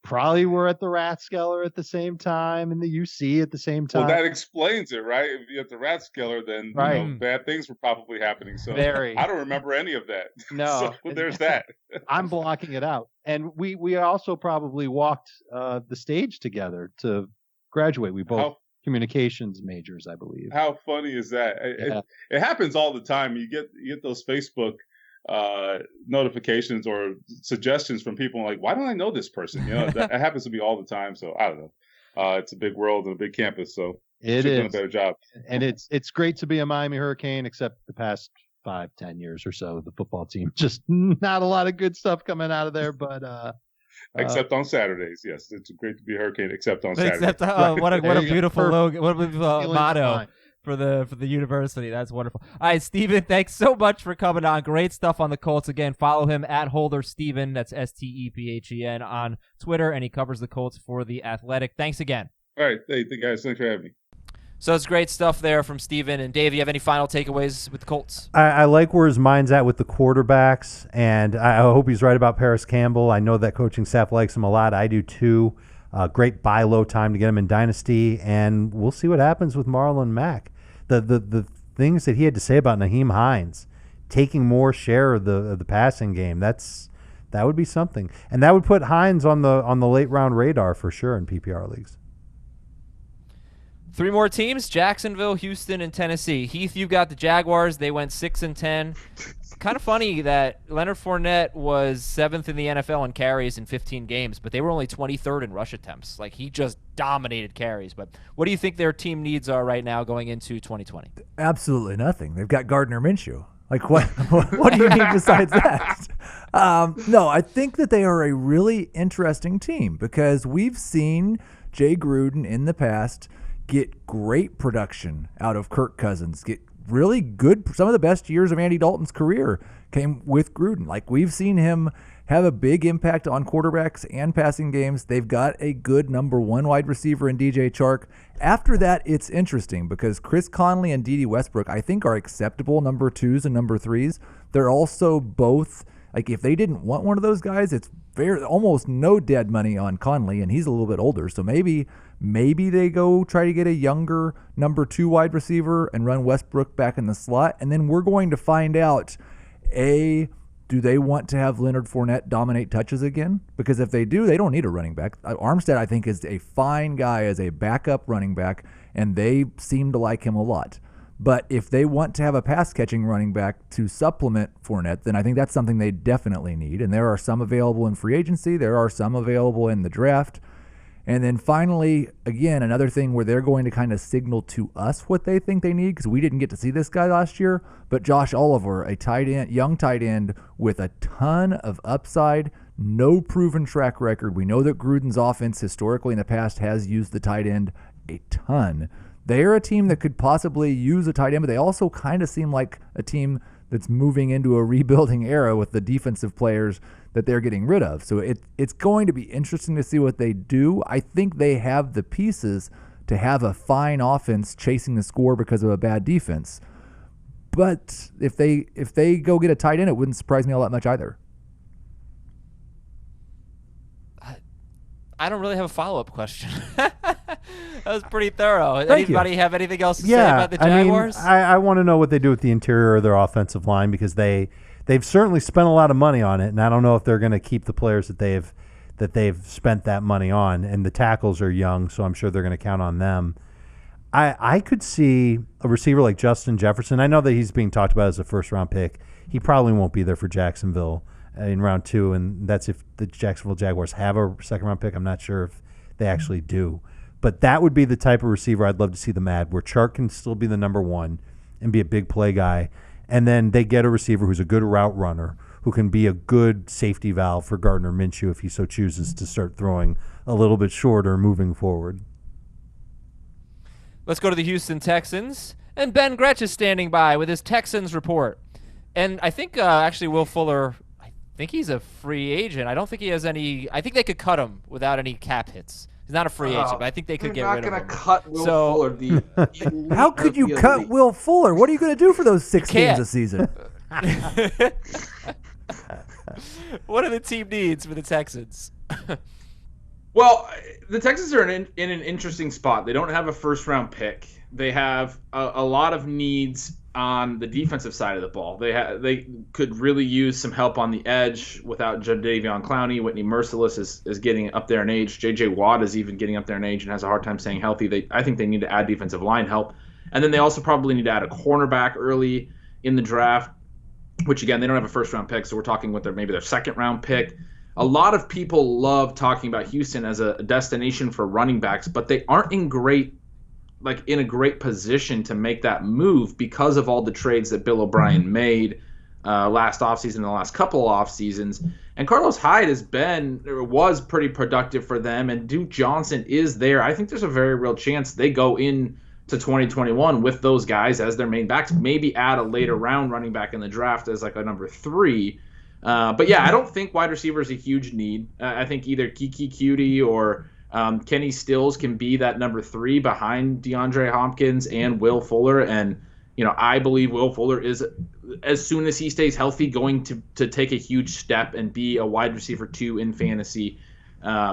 Probably were at the Rathskeller at the same time and the UC at the same time. Well, that explains it, right? If you're at the Rathskeller, then bad things were probably happening. So I don't remember any of that. No. So there's that. I'm blocking it out. And we also probably walked the stage together to graduate. We both communications majors, I believe. How funny is that? It happens all the time. You get those Facebook notifications or suggestions from people like, why don't I know this person? That happens to me all the time. So I don't know. It's a big world and a big campus, so it is doing a better job. And it's great to be a Miami Hurricane, except the past 5-10 years or so, the football team, just not a lot of good stuff coming out of there. But except on Saturdays, yes, it's great to be a Hurricane. Except on Saturdays. What a beautiful logo! What a beautiful motto for the university. That's wonderful. All right, Steven, thanks so much for coming on. Great stuff on the Colts. Again, follow him at Holder Steven. That's STEPHEN on Twitter, and he covers the Colts for The Athletic. Thanks again. All right, hey, guys, thanks for having me. So it's great stuff there from Steven. And Dave, you have any final takeaways with the Colts? I like where his mind's at with the quarterbacks, and I hope he's right about Paris Campbell. I know that coaching staff likes him a lot. I do too. Great buy low time to get him in Dynasty, and we'll see what happens with Marlon Mac. The things that he had to say about Nyheim Hines taking more share of the passing game, that would be something, and that would put Hines on the late round radar for sure in PPR leagues. 3 more teams: Jacksonville, Houston, and Tennessee. Heath, you got the Jaguars. They went 6-10. Kind of funny that Leonard Fournette was 7th in the NFL in carries in 15 games, but they were only 23rd in rush attempts. Like, he just dominated carries. But what do you think their team needs are right now going into 2020? Absolutely nothing. They've got Gardner Minshew. Like, what do you need besides that? No, I think that they are a really interesting team because we've seen Jay Gruden in the past get great production out of Kirk Cousins, get really good. Some of the best years of Andy Dalton's career came with Gruden. Like, we've seen him have a big impact on quarterbacks and passing games. They've got a good number 1 wide receiver in DJ Chark. After that, it's interesting because Chris Conley and Dede Westbrook, I think, are acceptable number 2s and number 3s. They're also both, like, if they didn't want one of those guys, it's almost no dead money on Conley, and he's a little bit older. So maybe they go try to get a younger number 2 wide receiver and run Westbrook back in the slot. And then we're going to find out, do they want to have Leonard Fournette dominate touches again? Because if they do, they don't need a running back. Armstead, I think, is a fine guy as a backup running back, and they seem to like him a lot. But if they want to have a pass-catching running back to supplement Fournette, then I think that's something they definitely need. And there are some available in free agency. There are some available in the draft. And then finally, again, another thing where they're going to kind of signal to us what they think they need, because we didn't get to see this guy last year, but Josh Oliver, a tight end, young tight end with a ton of upside, no proven track record. We know that Gruden's offense historically in the past has used the tight end a ton. They're a team that could possibly use a tight end, but they also kind of seem like a team that's moving into a rebuilding era with the defensive players that they're getting rid of. So it's going to be interesting to see what they do. I think they have the pieces to have a fine offense chasing the score because of a bad defense. But if they go get a tight end, it wouldn't surprise me all that much either. I don't really have a follow-up question. That was pretty thorough. Thank Anybody you. have anything else to say about the Jaguars? I want to know what they do with the interior of their offensive line, because they've certainly spent a lot of money on it, and I don't know if they're going to keep the players that they've spent that money on. And the tackles are young, so I'm sure they're going to count on them. I could see a receiver like Justin Jefferson. I know that he's being talked about as a first-round pick. He probably won't be there for Jacksonville in round 2, and that's if the Jacksonville Jaguars have a second-round pick. I'm not sure if they actually do. But that would be the type of receiver I'd love to see them add, where Chark can still be the number 1 and be a big play guy. And then they get a receiver who's a good route runner, who can be a good safety valve for Gardner Minshew if he so chooses to start throwing a little bit shorter moving forward. Let's go to the Houston Texans. And Ben Gretch is standing by with his Texans report. And I think actually Will Fuller, I think he's a free agent. I don't think he has any – I think they could cut him without any cap hits. He's not a free agent, but I think they could get rid of him. They're not going to cut Will Fuller. The How could you cut Will Fuller? What are you going to do for those 6 games a season? What are the team needs for the Texans? Well, the Texans are in an interesting spot. They don't have a first-round pick. They have a lot of needs on the defensive side of the ball. They could really use some help on the edge without Jadeveon Clowney. Whitney Merciless is getting up there in age. J.J. Watt is even getting up there in age and has a hard time staying healthy. I think they need to add defensive line help. And then they also probably need to add a cornerback early in the draft, which, again, they don't have a first-round pick, so we're talking with maybe their second-round pick. A lot of people love talking about Houston as a destination for running backs, but they aren't in a great position to make that move because of all the trades that Bill O'Brien made last offseason and the last couple of off seasons. And Carlos Hyde was pretty productive for them, and Duke Johnson is there. I think there's a very real chance they go in to 2021 with those guys as their main backs, maybe add a later round running back in the draft as like a number 3. But yeah, I don't think wide receiver is a huge need. I think either Kiki Cutie or Kenny Stills can be that number 3 behind DeAndre Hopkins and Will Fuller. And, I believe Will Fuller is, as soon as he stays healthy, going to take a huge step and be a wide receiver 2 in fantasy.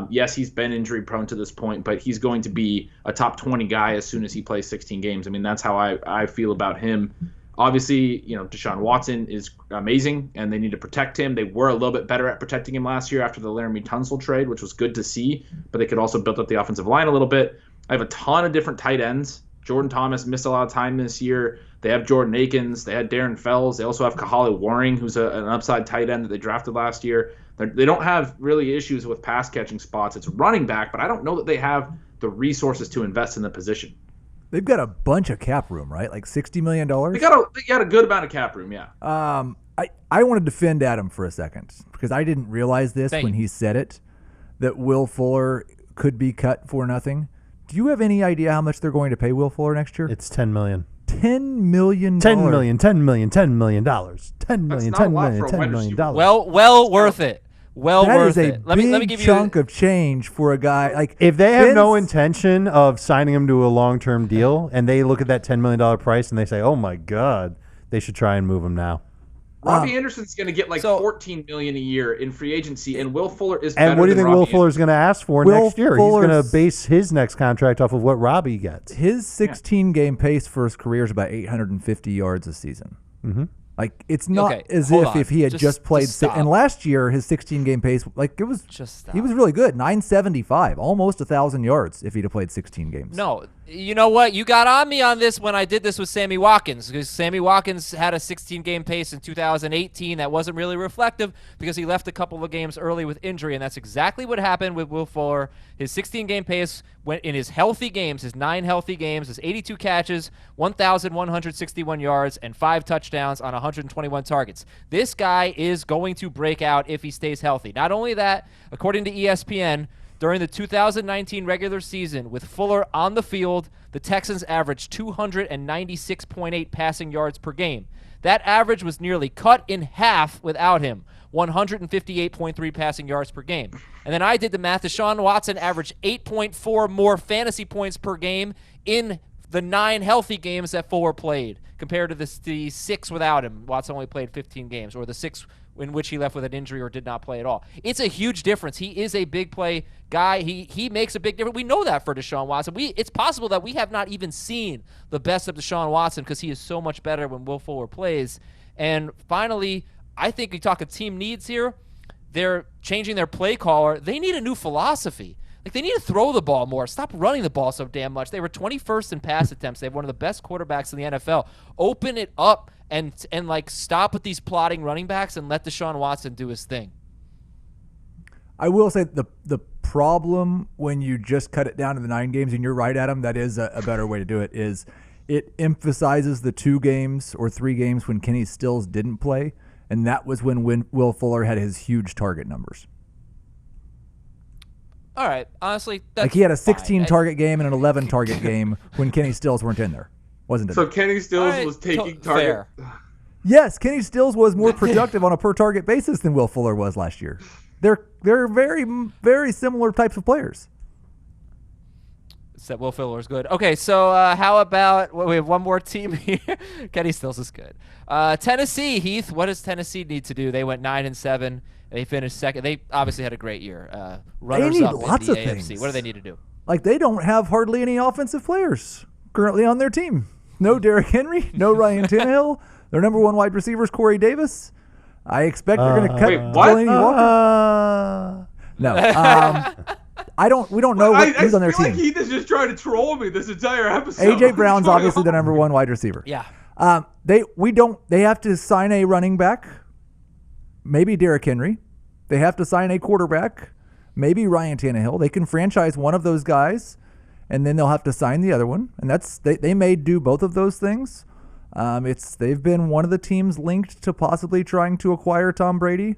Yes, he's been injury prone to this point, but he's going to be a top 20 guy as soon as he plays 16 games. I mean, that's how I feel about him. Obviously, Deshaun Watson is amazing, and they need to protect him. They were a little bit better at protecting him last year after the Laramie Tunsil trade, which was good to see, but they could also build up the offensive line a little bit. I have a ton of different tight ends. Jordan Thomas missed a lot of time this year. They have Jordan Akins. They had Darren Fells. They also have Kahale Waring, who's an upside tight end that they drafted last year. They don't have really issues with pass-catching spots. It's running back, but I don't know that they have the resources to invest in the position. They've got a bunch of cap room, right? Like $60 million? They got a good amount of cap room, yeah. I want to defend Adam for a second because I didn't realize this when he said it, that Will Fuller could be cut for nothing. Do you have any idea how much they're going to pay Will Fuller next year? It's $10 million. $10 million. $10 million. $10 million. $10 million. $10 million. $10 million. $10 million. Well worth it. Well that worth is a it. Let me give you chunk of change for a guy like if they have no intention of signing him to a long-term deal, and they look at that $10 million price and they say, "Oh my God," they should try and move him now. Robbie Anderson's going to get $14 million a year in free agency, and Will Fuller is better. And what do you think Robbie Will Fuller's going to ask for next year? He's going to base his next contract off of what Robbie gets. His 16-game pace for his career is about 850 yards a season. Mm-hmm. Like, it's not if he had just played. And last year, his 16-game pace, he was really good. 975, almost 1,000 yards if he'd have played 16 games. No, you know what? You got on me on this when I did this with Sammy Watkins, because Sammy Watkins had a 16-game pace in 2018 that wasn't really reflective because he left a couple of games early with injury, and that's exactly what happened with Will Fuller. His 16-game pace went in his healthy games, his 9 healthy games, his 82 catches, 1,161 yards, and 5 touchdowns on 121 targets. This guy is going to break out if he stays healthy. Not only that, according to ESPN, during the 2019 regular season, with Fuller on the field, the Texans averaged 296.8 passing yards per game. That average was nearly cut in half without him, 158.3 passing yards per game. And then I did the math. Deshaun Watson averaged 8.4 more fantasy points per game in the 9 healthy games that Fuller played compared to the 6 without him. Watson only played 15 games, or the 6 in which he left with an injury or did not play at all. It's a huge difference. He is a big play guy. He makes a big difference. We know that for Deshaun Watson. It's possible that we have not even seen the best of Deshaun Watson because he is so much better when Will Fuller plays. And finally, I think we talk of team needs here. They're changing their play caller. They need a new philosophy. Like, they need to throw the ball more. Stop running the ball so damn much. They were 21st in pass attempts. They have one of the best quarterbacks in the NFL. Open it up and like stop with these plotting running backs and let Deshaun Watson do his thing. I will say the problem when you just cut it down to the 9 games, and you're right, Adam, that is a better way to do it, is it emphasizes the 2 games or 3 games when Kenny Stills didn't play, and that was when Will Fuller had his huge target numbers. All right, honestly, that's like he had a 16 fine. target game and an 11 target game when Kenny Stills weren't in there, wasn't it? So Kenny Stills was taking target. Fair. Yes, Kenny Stills was more productive on a per target basis than Will Fuller was last year. They're very, very similar types of players. Except Will Fuller is good. Okay, so how about we have one more team here. Kenny Stills is good. Tennessee, Heath. What does Tennessee need to do? They went 9-7. They finished second. They obviously had a great year. Runners need up lots in the of AFC. things. What do they need to do? Like, they don't have hardly any offensive players currently on their team. No Derrick Henry, no Ryan Tannehill. Their number 1 wide receiver is Corey Davis. I expect they're going to cut Delaney Walker. No, we don't know who's on their team. I feel like Heath is just trying to troll me this entire episode. AJ Brown's obviously the number 1 wide receiver. Yeah. They have to sign a running back, maybe Derrick Henry. They have to sign a quarterback, maybe Ryan Tannehill. They can franchise one of those guys, and then they'll have to sign the other one. And they may do both of those things. They've been one of the teams linked to possibly trying to acquire Tom Brady.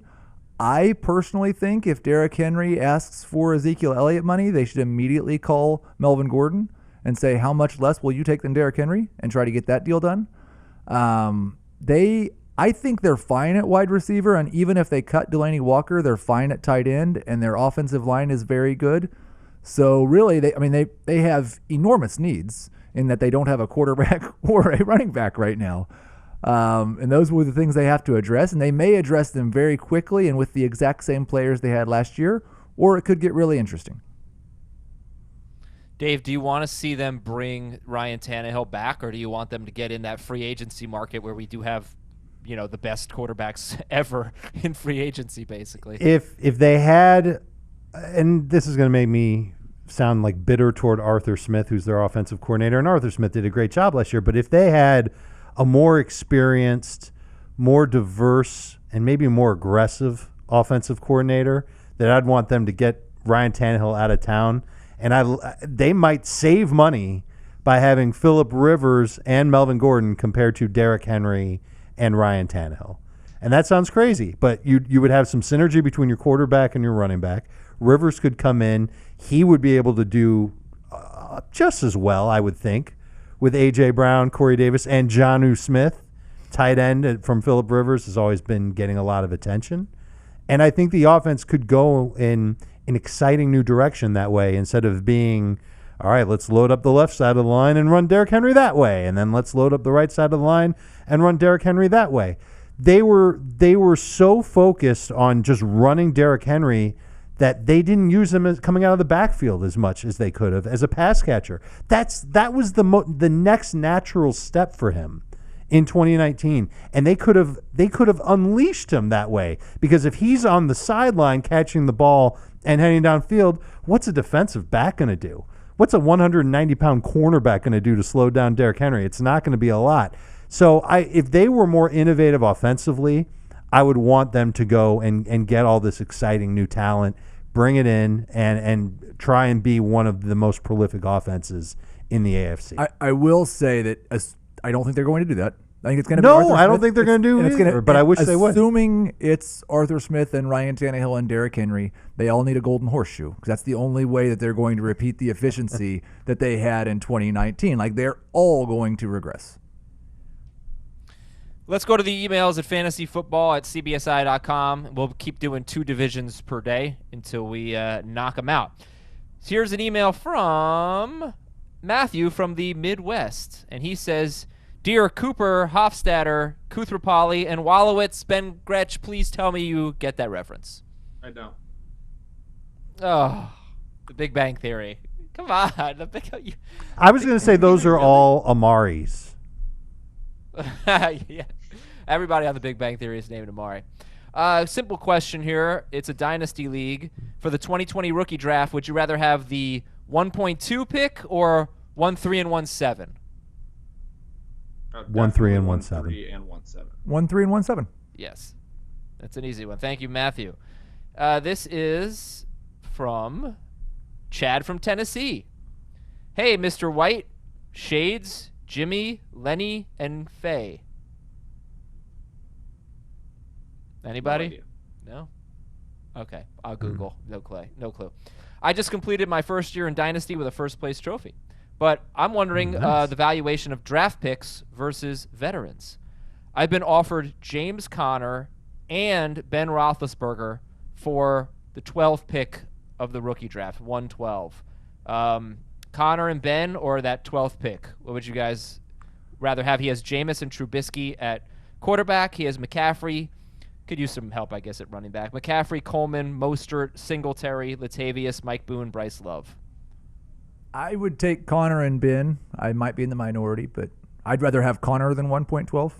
I personally think if Derrick Henry asks for Ezekiel Elliott money, they should immediately call Melvin Gordon and say, how much less will you take than Derrick Henry, and try to get that deal done. I think they're fine at wide receiver, and even if they cut Delaney Walker, they're fine at tight end, and their offensive line is very good. So really, they have enormous needs in that they don't have a quarterback or a running back right now. And those were the things they have to address, and they may address them very quickly and with the exact same players they had last year, or it could get really interesting. Dave, do you want to see them bring Ryan Tannehill back, or do you want them to get in that free agency market where we do have, the best quarterbacks ever in free agency, basically? If they had, and this is going to make me sound like bitter toward Arthur Smith, who's their offensive coordinator, and Arthur Smith did a great job last year, but if they had a more experienced, more diverse, and maybe more aggressive offensive coordinator, that I'd want them to get Ryan Tannehill out of town. And they might save money by having Phillip Rivers and Melvin Gordon compared to Derrick Henry and Ryan Tannehill. And that sounds crazy, but you would have some synergy between your quarterback and your running back. Rivers could come in. He would be able to do just as well, I would think, with A.J. Brown, Corey Davis, and Jonnu Smith. Tight end from Phillip Rivers has always been getting a lot of attention. And I think the offense could go in an exciting new direction that way, instead of being, all right, let's load up the left side of the line and run Derrick Henry that way, and then let's load up the right side of the line and run Derrick Henry that way. They were so focused on just running Derrick Henry that they didn't use him as coming out of the backfield as much as they could have as a pass catcher. That was the next natural step for him in 2019, and they could have unleashed him that way, because if he's on the sideline catching the ball and heading downfield, what's a defensive back going to do? What's a 190-pound cornerback going to do to slow down Derrick Henry? It's not going to be a lot. So if they were more innovative offensively, I would want them to go and get all this exciting new talent, bring it in, and try and be one of the most prolific offenses in the AFC. I will say that I don't think they're going to do that. I think it's going to be No, Arthur Smith. I don't think they're going to do it either, but I wish they would. Assuming it's Arthur Smith and Ryan Tannehill and Derrick Henry, they all need a golden horseshoe, because that's the only way that they're going to repeat the efficiency that they had in 2019. Like, they're all going to regress. Let's go to the emails at fantasyfootball@cbsi.com. We'll keep doing 2 divisions per day until we knock them out. So here's an email from Matthew from the Midwest, and he says, "Dear Cooper, Hofstadter, Kuthrapali, and Wallowitz, Ben Gretsch, please tell me you get that reference." I don't. Oh, The Big Bang Theory. Come on. I was going to say those are all Amaris. Yeah. Everybody on The Big Bang Theory is named Amari. Simple question here. It's a dynasty league. For the 2020 rookie draft, would you rather have the 1.2 pick or 1-3 and 1-7? 1-3 and 1-7. 1-3 and 1-7. 1-3 and 1-7. Yes. That's an easy one. Thank you, Matthew. This is from Chad from Tennessee. Hey, Mr. White, Shades, Jimmy, Lenny, and Faye. Anybody? No? Okay. I'll Google. No clue. I just completed my first year in Dynasty with a first-place trophy. But I'm wondering the valuation of draft picks versus veterans. I've been offered James Conner and Ben Roethlisberger for the 12th pick of the rookie draft, 112. Conner and Ben or that 12th pick? What would you guys rather have? He has Jameis and Trubisky at quarterback. He has McCaffrey. Could use some help, I guess, at running back. McCaffrey, Coleman, Mostert, Singletary, Latavius, Mike Boone, Bryce Love. I would take Connor and Ben. I might be in the minority, but I'd rather have Connor than 1.12.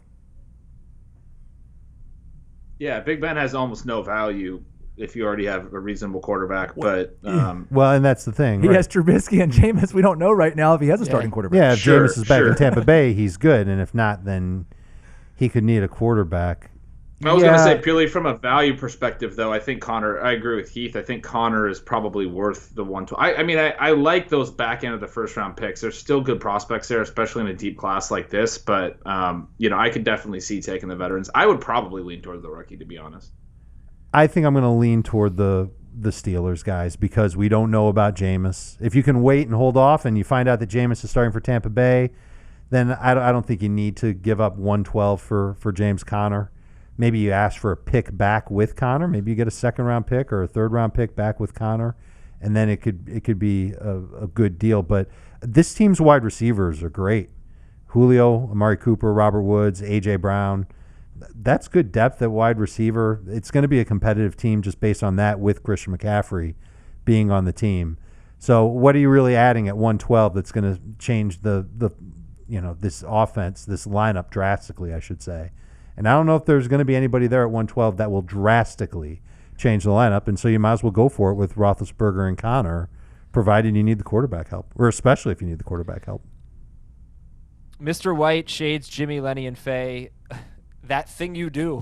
Yeah, Big Ben has almost no value if you already have a reasonable quarterback. But well, and that's the thing. He has Trubisky and Jameis. We don't know right now if he has a starting quarterback. Yeah, if Jameis is back in Tampa Bay, he's good. And if not, then he could need a quarterback. I was going to say, purely from a value perspective, though, I think Connor, I agree with Heath. I think Connor is probably worth the 112. I mean, I like those back end of the first round picks. There's still good prospects there, especially in a deep class like this. But, I could definitely see taking the veterans. I would probably lean toward the rookie, to be honest. I think I'm going to lean toward the Steelers guys because we don't know about Jameis. If you can wait and hold off and you find out that Jameis is starting for Tampa Bay, then I don't think you need to give up 112 for James Conner. Maybe you ask for a pick back with Connor. Maybe you get a second-round pick or a third-round pick back with Connor, and then it could be a good deal. But this team's wide receivers are great. Julio, Amari Cooper, Robert Woods, A.J. Brown. That's good depth at wide receiver. It's going to be a competitive team just based on that with Christian McCaffrey being on the team. So what are you really adding at 112 that's going to change the this offense, this lineup drastically, I should say. And I don't know if there's going to be anybody there at 112 that will drastically change the lineup. And so you might as well go for it with Roethlisberger and Connor, provided you need the quarterback help, or especially if you need the quarterback help. Mr. White, Shades, Jimmy, Lenny, and Faye, that thing you do.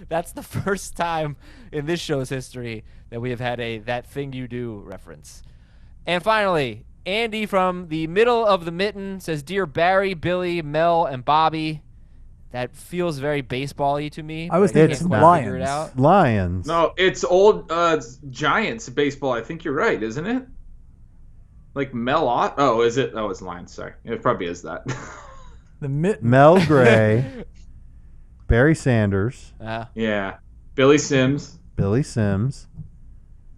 That's the first time in this show's history that we have had a that thing you do reference. And finally, Andy from the middle of the mitten says, Dear Barry, Billy, Mel, and Bobby. That feels very baseball-y to me. I was thinking Lions. Lions. No, it's old Giants baseball. I think you're right, isn't it? Like Mel Ott? Oh, is it? Oh, it's Lions. Sorry. It probably is that. Mel Gray. Barry Sanders. Yeah. Billy Sims. I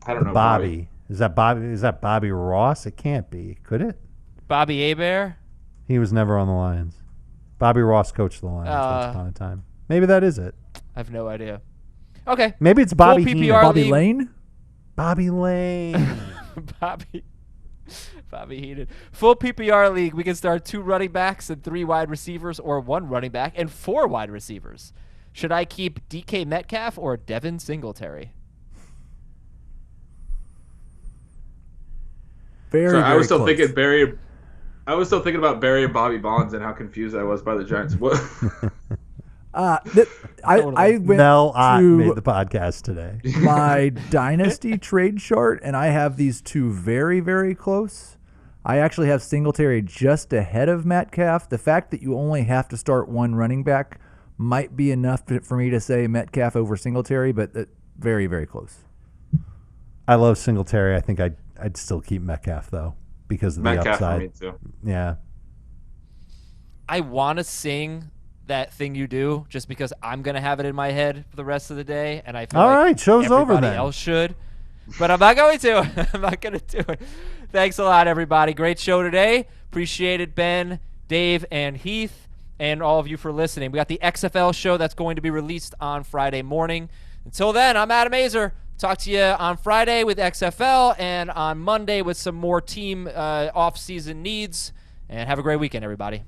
don't know. Bobby. Is that Bobby Ross? It can't be. Could it? Bobby Hebert? He was never on the Lions. Bobby Ross coached the Lions once upon a time. Maybe that is it. I have no idea. Okay. Maybe it's Bobby Heenan. Bobby Lane? Bobby Lane. Bobby Heenan. Full PPR league. We can start 2 running backs and 3 wide receivers, or 1 running back and 4 wide receivers. Should I keep DK Metcalf or Devin Singletary? I was still thinking about Barry and Bobby Bonds and how confused I was by the Giants. What? I went Mel Ott made the podcast today. My dynasty trade chart, and I have these 2 very, very close. I actually have Singletary just ahead of Metcalf. The fact that you only have to start 1 running back might be enough for me to say Metcalf over Singletary, but very, very close. I love Singletary. I think I'd still keep Metcalf, though, because of the Metcalf upside. For me too. Yeah. I want to sing that thing you do just because I'm going to have it in my head for the rest of the day, and I feel All like right, show's over everybody then. else should. But I'm not going to. I'm not going to do it. Thanks a lot, everybody. Great show today. Appreciate it, Ben, Dave, and Heath, and all of you for listening. We got the XFL show that's going to be released on Friday morning. Until then, I'm Adam Azer. Talk to you on Friday with XFL and on Monday with some more team off-season needs. And have a great weekend, everybody.